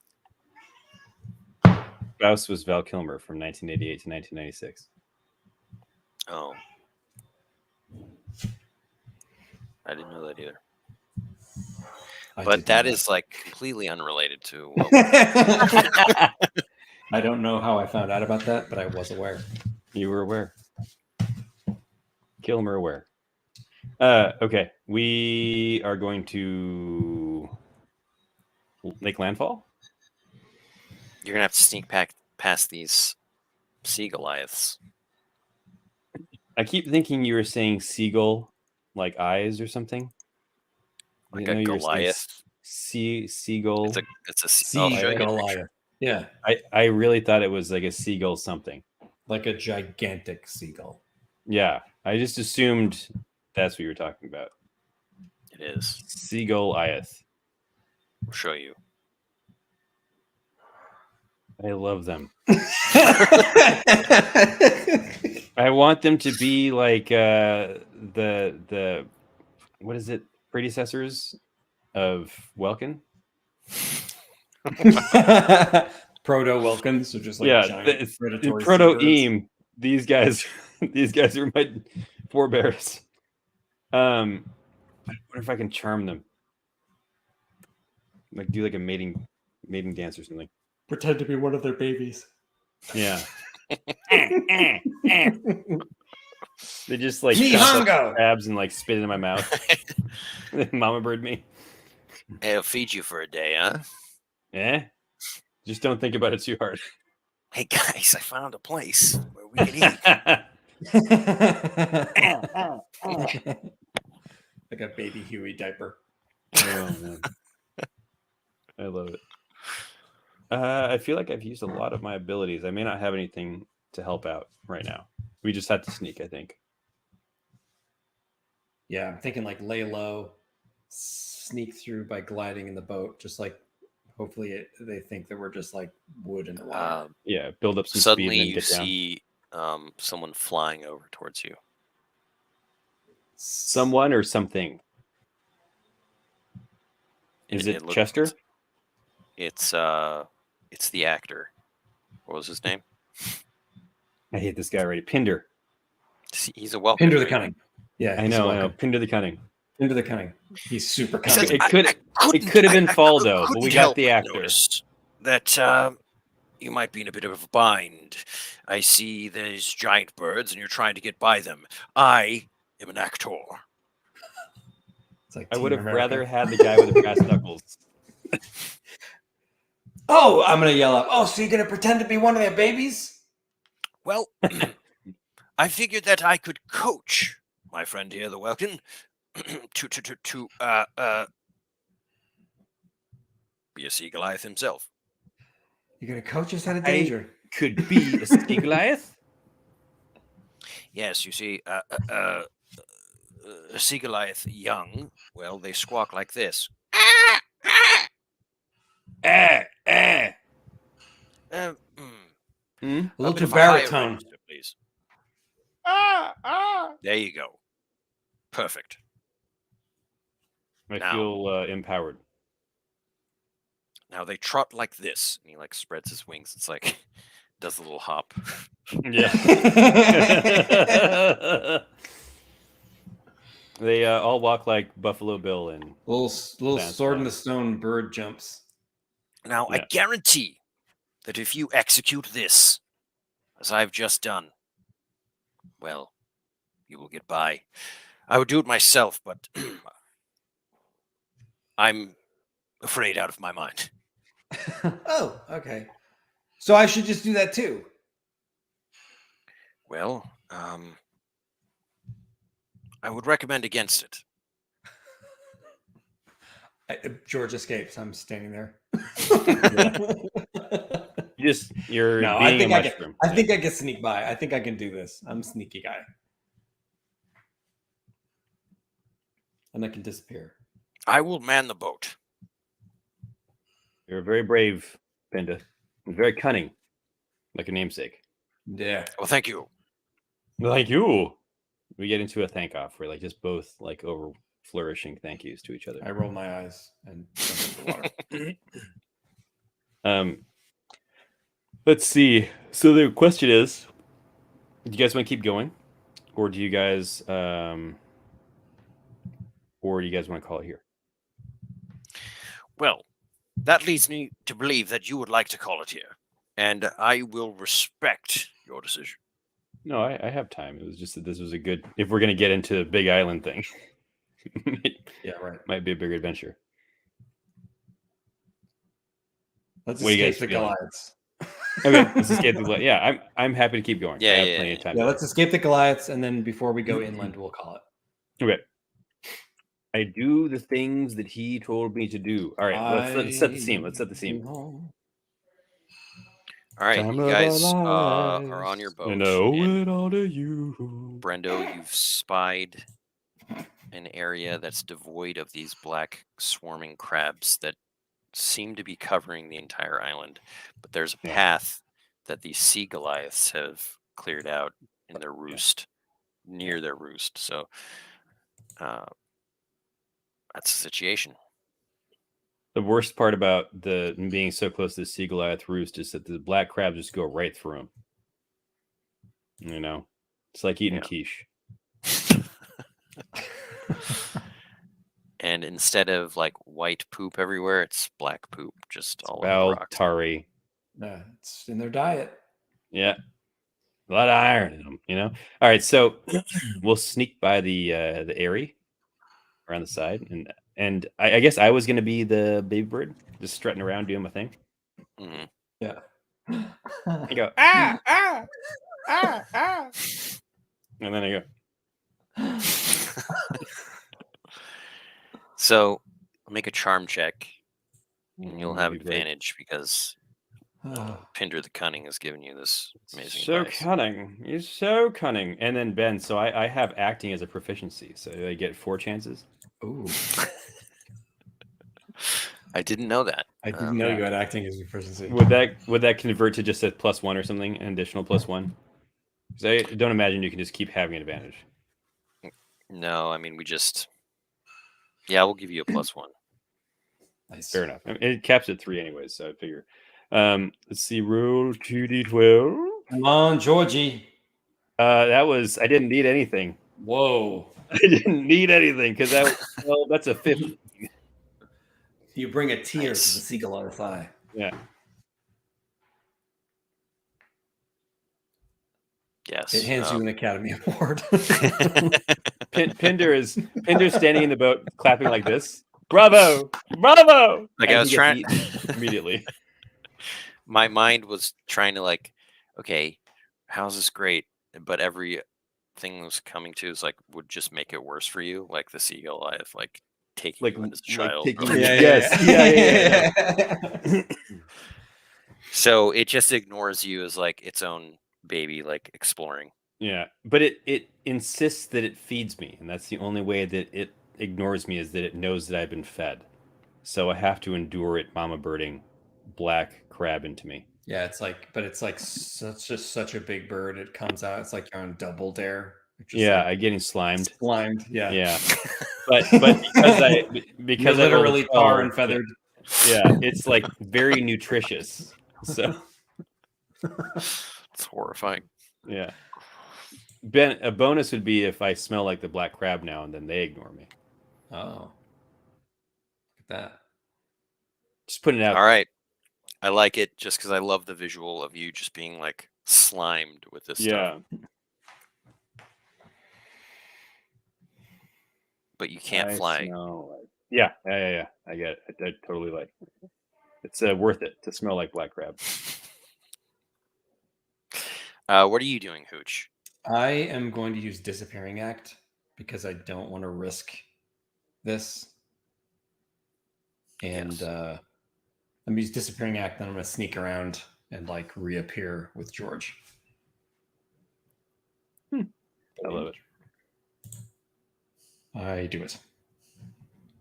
S3: Spouse was Val Kilmer from 1988 to 1996.
S2: Oh. I didn't know that either. But that is like completely unrelated to what
S1: I don't know how I found out about that, but I was aware.
S3: You were aware. Kilmer aware. Okay. We are going to make landfall.
S2: You're gonna have to sneak past these sea Goliaths.
S3: I keep thinking you were saying seagull, like eyes or something. I
S2: Like
S3: didn't
S2: a
S3: know you were saying
S2: Goliath.
S3: seagull.
S2: I'll show you the
S1: Goliath.
S2: picture.
S1: Yeah,
S3: I really thought it was like a seagull something.
S1: like a gigantic seagull.
S3: Yeah, I just assumed that's what you were talking about.
S2: It is.
S3: Seagull Iath.
S2: I'll show you.
S3: I love them. I want them to be like the what is it? Predecessors of Welkin.
S1: Proto Wilkins, so just like giant predatory
S3: Proto
S1: seabirds.
S3: Eam. These guys are my forebears. I wonder if I can charm them. Like do like a mating dance or something.
S1: Pretend to be one of their babies.
S3: Yeah. They just like
S1: Nihongo!
S3: crabs and like spit in my mouth. Mama bird me.
S2: Hey, I'll feed you for a day, huh?
S3: Eh? Just don't think about it too hard.
S2: Hey guys, I found a place where we can eat.
S1: Like a baby Huey diaper.
S3: Oh man. I love it. I feel like I've used a lot of my abilities. I may not have anything to help out right now. We just had to sneak, I think.
S1: Yeah, I'm thinking like lay low, sneak through by gliding in the boat, just like hopefully they think that we're just like wood in the water.
S3: Yeah, build up some
S2: Suddenly
S3: speed and then
S2: you
S3: get down.
S2: see someone flying over towards you.
S3: Someone or something. Is it Chester?
S2: It's the actor. What was his name?
S3: I hate this guy already. Pinder.
S2: He's a welcome.
S1: Pinder the Cunning. Yeah,
S3: I know. Pinder the Cunning.
S1: Pinder the Cunning. He's super cunning.
S3: It could have been Faldo, but we got the actor.
S2: That you might be in a bit of a bind. I see there's giant birds, and you're trying to get by them. I am an actor.
S1: It's like
S3: I would have
S1: America.
S3: rather had the guy with the brass knuckles.
S1: Oh, I'm gonna yell up. Oh, so you're gonna pretend to be one of their babies?
S2: Well, I figured that I could coach my friend here, the Welkin, to be a sea Goliath himself.
S1: You're gonna coach us out of danger.
S3: Could be a sea Goliath.
S2: Yes, you see, a sea Goliath young, well, they squawk like this.
S1: A little too baritone.
S2: Please. There you go. Perfect.
S3: I feel empowered.
S2: Now they trot like this, and he like spreads his wings. It's like does a little hop.
S3: Yeah. They all walk like Buffalo Bill and
S1: little sword in the stone bird jumps.
S2: Now I guarantee that if you execute this, as I've just done, well, you will get by. I would do it myself, but I'm afraid out of my mind.
S1: Oh, okay. So I should just do that too.
S2: Well, I would recommend against it.
S1: George escapes. I'm standing there.
S3: You're
S1: no,
S3: being a mushroom.
S1: I think I can sneak by. I think I can do this. I'm a sneaky guy. And I can disappear.
S2: I will man the boat.
S3: You're very brave, Pinda. And very cunning, like a namesake.
S1: Yeah.
S2: Well, thank you.
S3: Like you. We get into a thank off. We're like just both like over flourishing thank yous to each other.
S1: I roll my eyes and jump into the water.
S3: Let's see. So the question is, do you guys want to keep going, or do you guys want to call it here?
S2: Well, that leads me to believe that you would like to call it here, and I will respect your decision.
S3: No, I have time. It was just that this was a good. If we're gonna get into the Big Island thing,
S1: Yeah, right.
S3: might be a bigger adventure.
S1: Let's
S3: What are you
S1: escape
S3: guys
S1: the
S3: feeling?
S1: Goliaths.
S3: Okay, let's escape the. Yeah, I'm happy to keep going.
S2: Yeah,
S3: I have
S2: yeah,
S3: plenty
S2: yeah.
S3: of time.
S1: Yeah, let's escape the Goliaths, and then before we go inland, we'll call it.
S3: Okay. I do the things that he told me to do. All right, let's set the scene. Let's set the scene.
S1: All
S2: All right,
S3: Time
S2: you
S3: of
S2: guys
S3: our
S2: are on your
S3: lives,
S2: boat.
S3: and I owe
S2: and
S3: it all to you.
S2: Brendo, you've spied an area that's devoid of these black swarming crabs that seem to be covering the entire island. But there's a
S3: Yeah.
S2: path that these sea Goliaths have cleared out in their roost, near their roost. So that's the situation.
S3: The worst part about the being so close to the sea Goliath roost is that the black crabs just go right through them. You know, it's like eating quiche.
S2: And instead of like white poop everywhere, it's black poop just all over the rocks.
S3: Baltari.
S1: it's in their diet.
S3: Yeah. A lot of iron in them, you know? All right, so we'll sneak by the Airy around the side. And I guess I was going to be the baby bird, just strutting around doing my thing.
S2: Mm-hmm.
S1: Yeah.
S3: I go, and then I go.
S2: So make a charm check, and you'll have
S3: That'd be great.
S2: advantage because Pinder the Cunning has given you this amazing
S3: So
S2: advice.
S3: cunning. You're so cunning. And then Ben, so I have acting as a proficiency. So I get 4 chances.
S1: Ooh.
S2: I didn't know that.
S1: I didn't know you had acting as a proficiency.
S3: Would that convert to just a +1 or something, an additional +1? Because I don't imagine you can just keep having an advantage.
S2: No, I mean we'll give you a +1.
S1: Nice.
S3: Fair enough. I mean, it caps at 3 anyways, so I figure. Let's see. Roll 2d12.
S1: Come on, Georgie.
S3: I didn't need anything.
S1: Whoa.
S3: I didn't need anything because that's a 50.
S1: You bring a tear to the sea Goliath's eye.
S3: Yeah.
S2: Yes.
S1: It hands you an Academy Award.
S3: Pinder's standing in the boat clapping like this. Bravo! Bravo!
S2: Like
S3: And
S2: I was
S3: he gets
S2: trying
S3: eaten immediately.
S2: My mind was trying to like, okay, how's this great? But everything was coming to is like would just make it worse for you, like the sea Goliath, like taking you in as a child.
S3: Yeah.
S2: So it just ignores you as like its own baby, like exploring.
S3: Yeah, but it insists that it feeds me, and that's the only way that it ignores me is that it knows that I've been fed. So I have to endure it mama birding black crab into me.
S1: Yeah, it's like such a big bird. It comes out. It's like you're on Double Dare.
S3: I'm getting slimed.
S1: Slimed, yeah.
S3: But because
S1: you're literally tar and feathered.
S3: Yeah, it's like very nutritious. So
S2: it's horrifying.
S3: Yeah. Ben, a bonus would be if I smell like the black crab now and then they ignore me.
S1: Oh. Look at that.
S3: Just putting it out.
S2: All right. I like it just because I love the visual of you just being like slimed with this stuff. But you can't fly.
S3: Yeah. I get it. I totally like it. It's worth it to smell like black crab.
S2: What are you doing, Hooch?
S1: I am going to use Disappearing Act because I don't want to risk this. And I'm going to use Disappearing Act, then I'm going to sneak around and like reappear with George.
S3: I love it.
S1: I do it.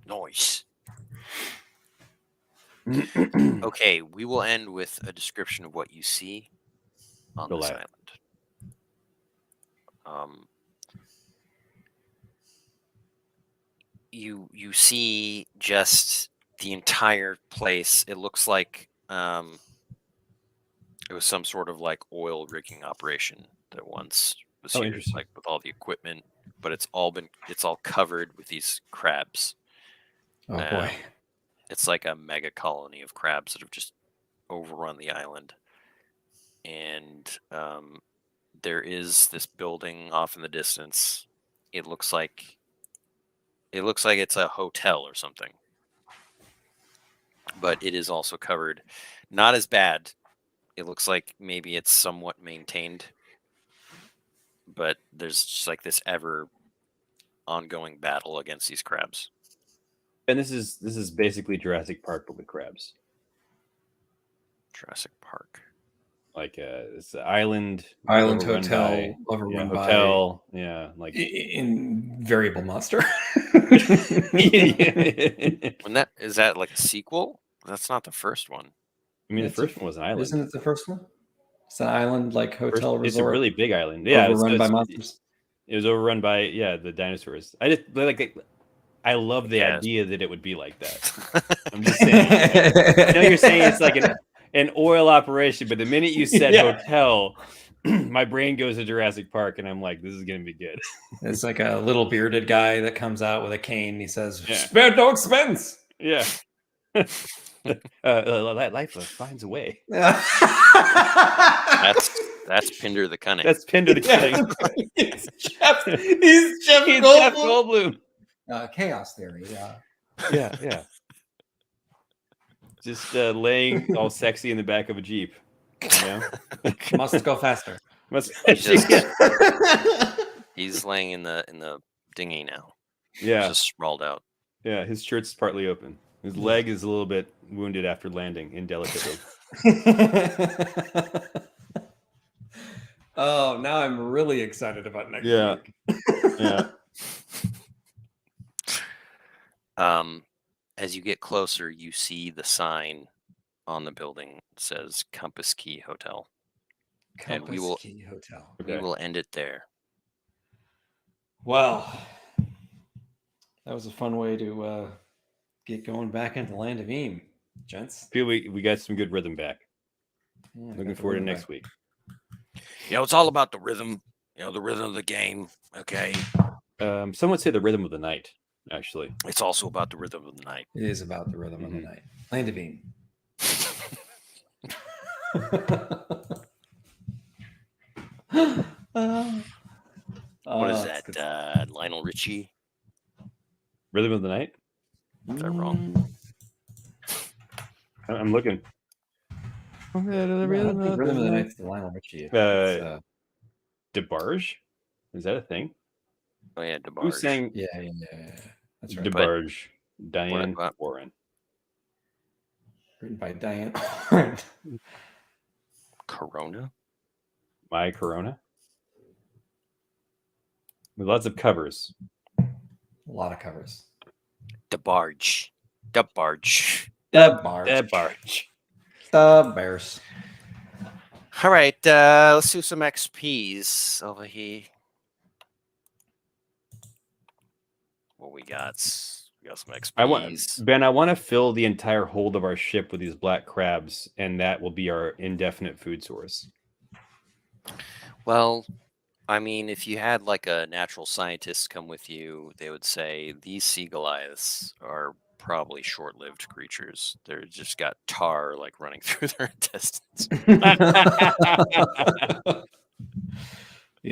S2: Nice. Okay, we will end with a description of what you see on this island. you see just the entire place. It looks like it was some sort of like oil rigging operation that once was here,
S3: Interesting.
S2: like with all the equipment, but it's all covered with these crabs.
S1: Oh boy.
S2: It's like a mega colony of crabs that have just overrun the island. And there is this building off in the distance. It looks like it's a hotel or something. But it is also covered. Not as bad. It looks like maybe it's somewhat maintained. But there's just like this ever ongoing battle against these crabs.
S3: And this is basically Jurassic Park, but with crabs.
S2: Jurassic Park.
S3: Like it's an island
S1: Hotel,
S3: overrun by hotel. Yeah, like
S1: in Variable Monster.
S2: When is that like a sequel? That's not the first one.
S3: I mean, the first one was an island.
S1: Isn't it the first one? It's an island like hotel resort.
S3: It's a really big island. Yeah,
S1: overrun by monsters.
S3: It was overrun by the dinosaurs. I love the idea that it would be like that. I'm just saying. I know you're saying it's like an oil operation, but the minute you said hotel, my brain goes to Jurassic Park, and I'm like, this is gonna be good.
S1: It's like a little bearded guy that comes out with a cane. He says, "Spare no expense."
S3: Yeah. Life finds a way.
S2: That's Pinder the Cunning.
S3: That's Pinder the Cunning.
S1: He's Jeff Goldblum. Chaos theory.
S3: Yeah. Just laying all sexy in the back of a Jeep. You know?
S1: Must go faster.
S2: He's laying in the dinghy now.
S3: Yeah.
S2: Just sprawled out.
S3: Yeah, his shirt's partly open. His leg is a little bit wounded after landing indelicately.
S1: Oh, now I'm really excited about next week.
S3: Yeah.
S2: As you get closer, you see the sign on the building that says Compass Key Hotel.
S1: Compass Key Hotel.
S2: We will end it there.
S1: Well, that was a fun way to get going back into Land of Eam, gents.
S3: Feel we got some good rhythm back. Yeah, looking forward to next week.
S2: It's all about the rhythm. The rhythm of the game. Okay.
S3: Some would say the rhythm of the night. Actually,
S2: it's also about the rhythm of the night.
S1: It is about the rhythm of the night. Land of Eam.
S2: What is that? Lionel Richie?
S3: Rhythm of the Night?
S2: Is that wrong?
S3: I'm looking.
S1: Rhythm of the Night's the Lionel Richie.
S3: DeBarge? Is that a thing?
S2: Oh yeah, DeBarge.
S3: Who sang?
S1: Yeah. That's right.
S3: DeBarge. Diane Warren.
S1: Written by Diane Warren.
S2: Corona?
S3: My Corona? With lots of covers.
S1: A lot of covers.
S2: DeBarge.
S1: The Bears.
S2: All right, let's do some XPs over here. What we got? We got some XPs.
S3: I want to fill the entire hold of our ship with these black crabs, and that will be our indefinite food source.
S2: Well, I mean, if you had like a natural scientist come with you, they would say these sea Goliaths are probably short-lived creatures. They're just got tar like running through their intestines.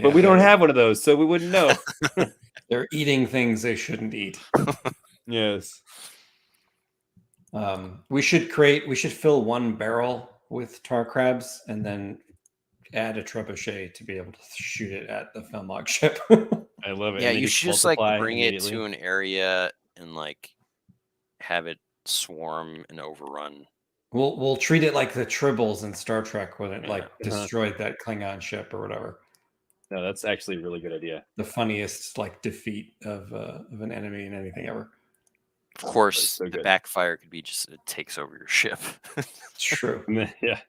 S3: But we don't have one of those, so we wouldn't know.
S1: They're eating things they shouldn't eat.
S3: Yes.
S1: We should fill one barrel with tar crabs and then add a trebuchet to be able to shoot it at the Felmog ship.
S3: I love it.
S2: Yeah, you should just like bring it to an area and like have it swarm and overrun.
S1: We'll treat it like the Tribbles in Star Trek when it destroyed that Klingon ship or whatever.
S3: No, that's actually a really good idea.
S1: The funniest defeat of an enemy in anything ever.
S2: Of course, the backfire could be just it takes over your ship.
S1: It's true.
S3: Yeah.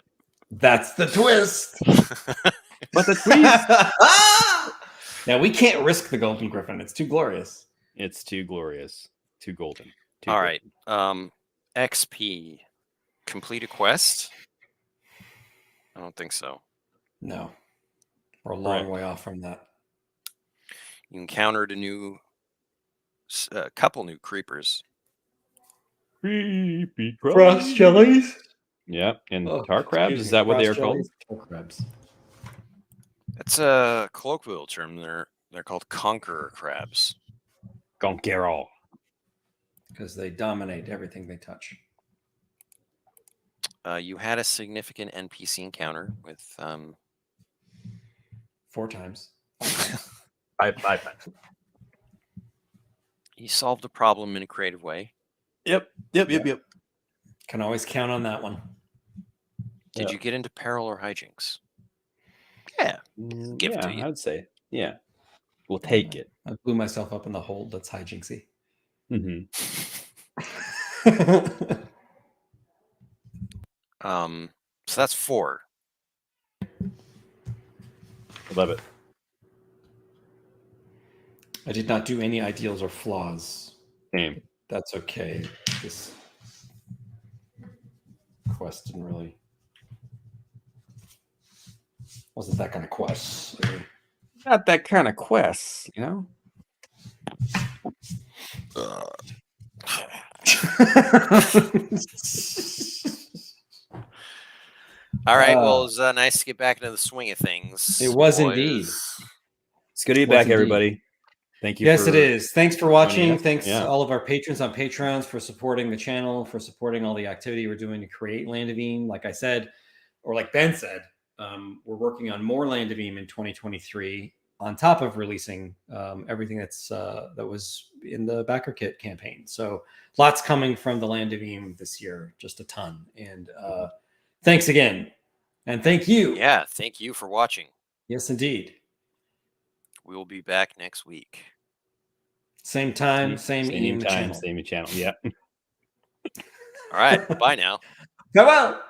S1: That's the twist.
S3: But the twist.
S1: Now we can't risk the Golden Griffin. It's too glorious.
S3: It's too glorious. 2 golden.
S2: All right. XP. Complete a quest? I don't think so.
S1: No. We're a long way off from that.
S2: You encountered a couple new creepers.
S3: Creepy
S1: Frost jellies?
S3: Yeah, and
S1: Oh,
S3: tar crabs,
S1: excuse
S3: is
S1: me,
S3: that what they are
S1: frost
S3: called?
S1: jellies, tar crabs.
S2: That's a colloquial term. They're called conqueror crabs.
S3: Conqueror.
S1: Because they dominate everything they touch.
S2: You had a significant NPC encounter with
S1: 4 times.
S3: 5 times.
S2: You solved a problem in a creative way.
S3: Yep.
S1: Can always count on that one.
S2: Did you get into peril or hijinks? Yeah. Give it to you.
S3: I would say. Yeah. We'll take it.
S1: I blew myself up in the hole. That's hijinksy.
S3: Mm-hmm.
S2: So that's 4.
S3: Love it.
S1: I did not do any ideals or flaws.
S3: Same.
S1: That's okay. This quest didn't really wasn't that kind of quest.
S3: Not that kind of quest, you know?
S2: All right. Well, it was nice to get back into the swing of things.
S1: It was indeed.
S3: It's good to be back, everybody. Thank you.
S1: Yes, it is. Thanks for watching. Thanks
S3: to
S1: all of our patrons on Patreons for supporting the channel, for supporting all the activity we're doing to create Land of Eam. Like I said, or like Ben said, we're working on more Land of Eam in 2023 on top of releasing everything that was in the backer kit campaign. So lots coming from the Land of Eam this year, just a ton. And thanks again. And thank you.
S2: Yeah, thank you for watching.
S1: Yes, indeed.
S2: We will be back next week.
S1: Same time, same
S3: channel.
S1: channel.
S3: Same channel. Yeah.
S2: All right. Bye now.
S1: Go out.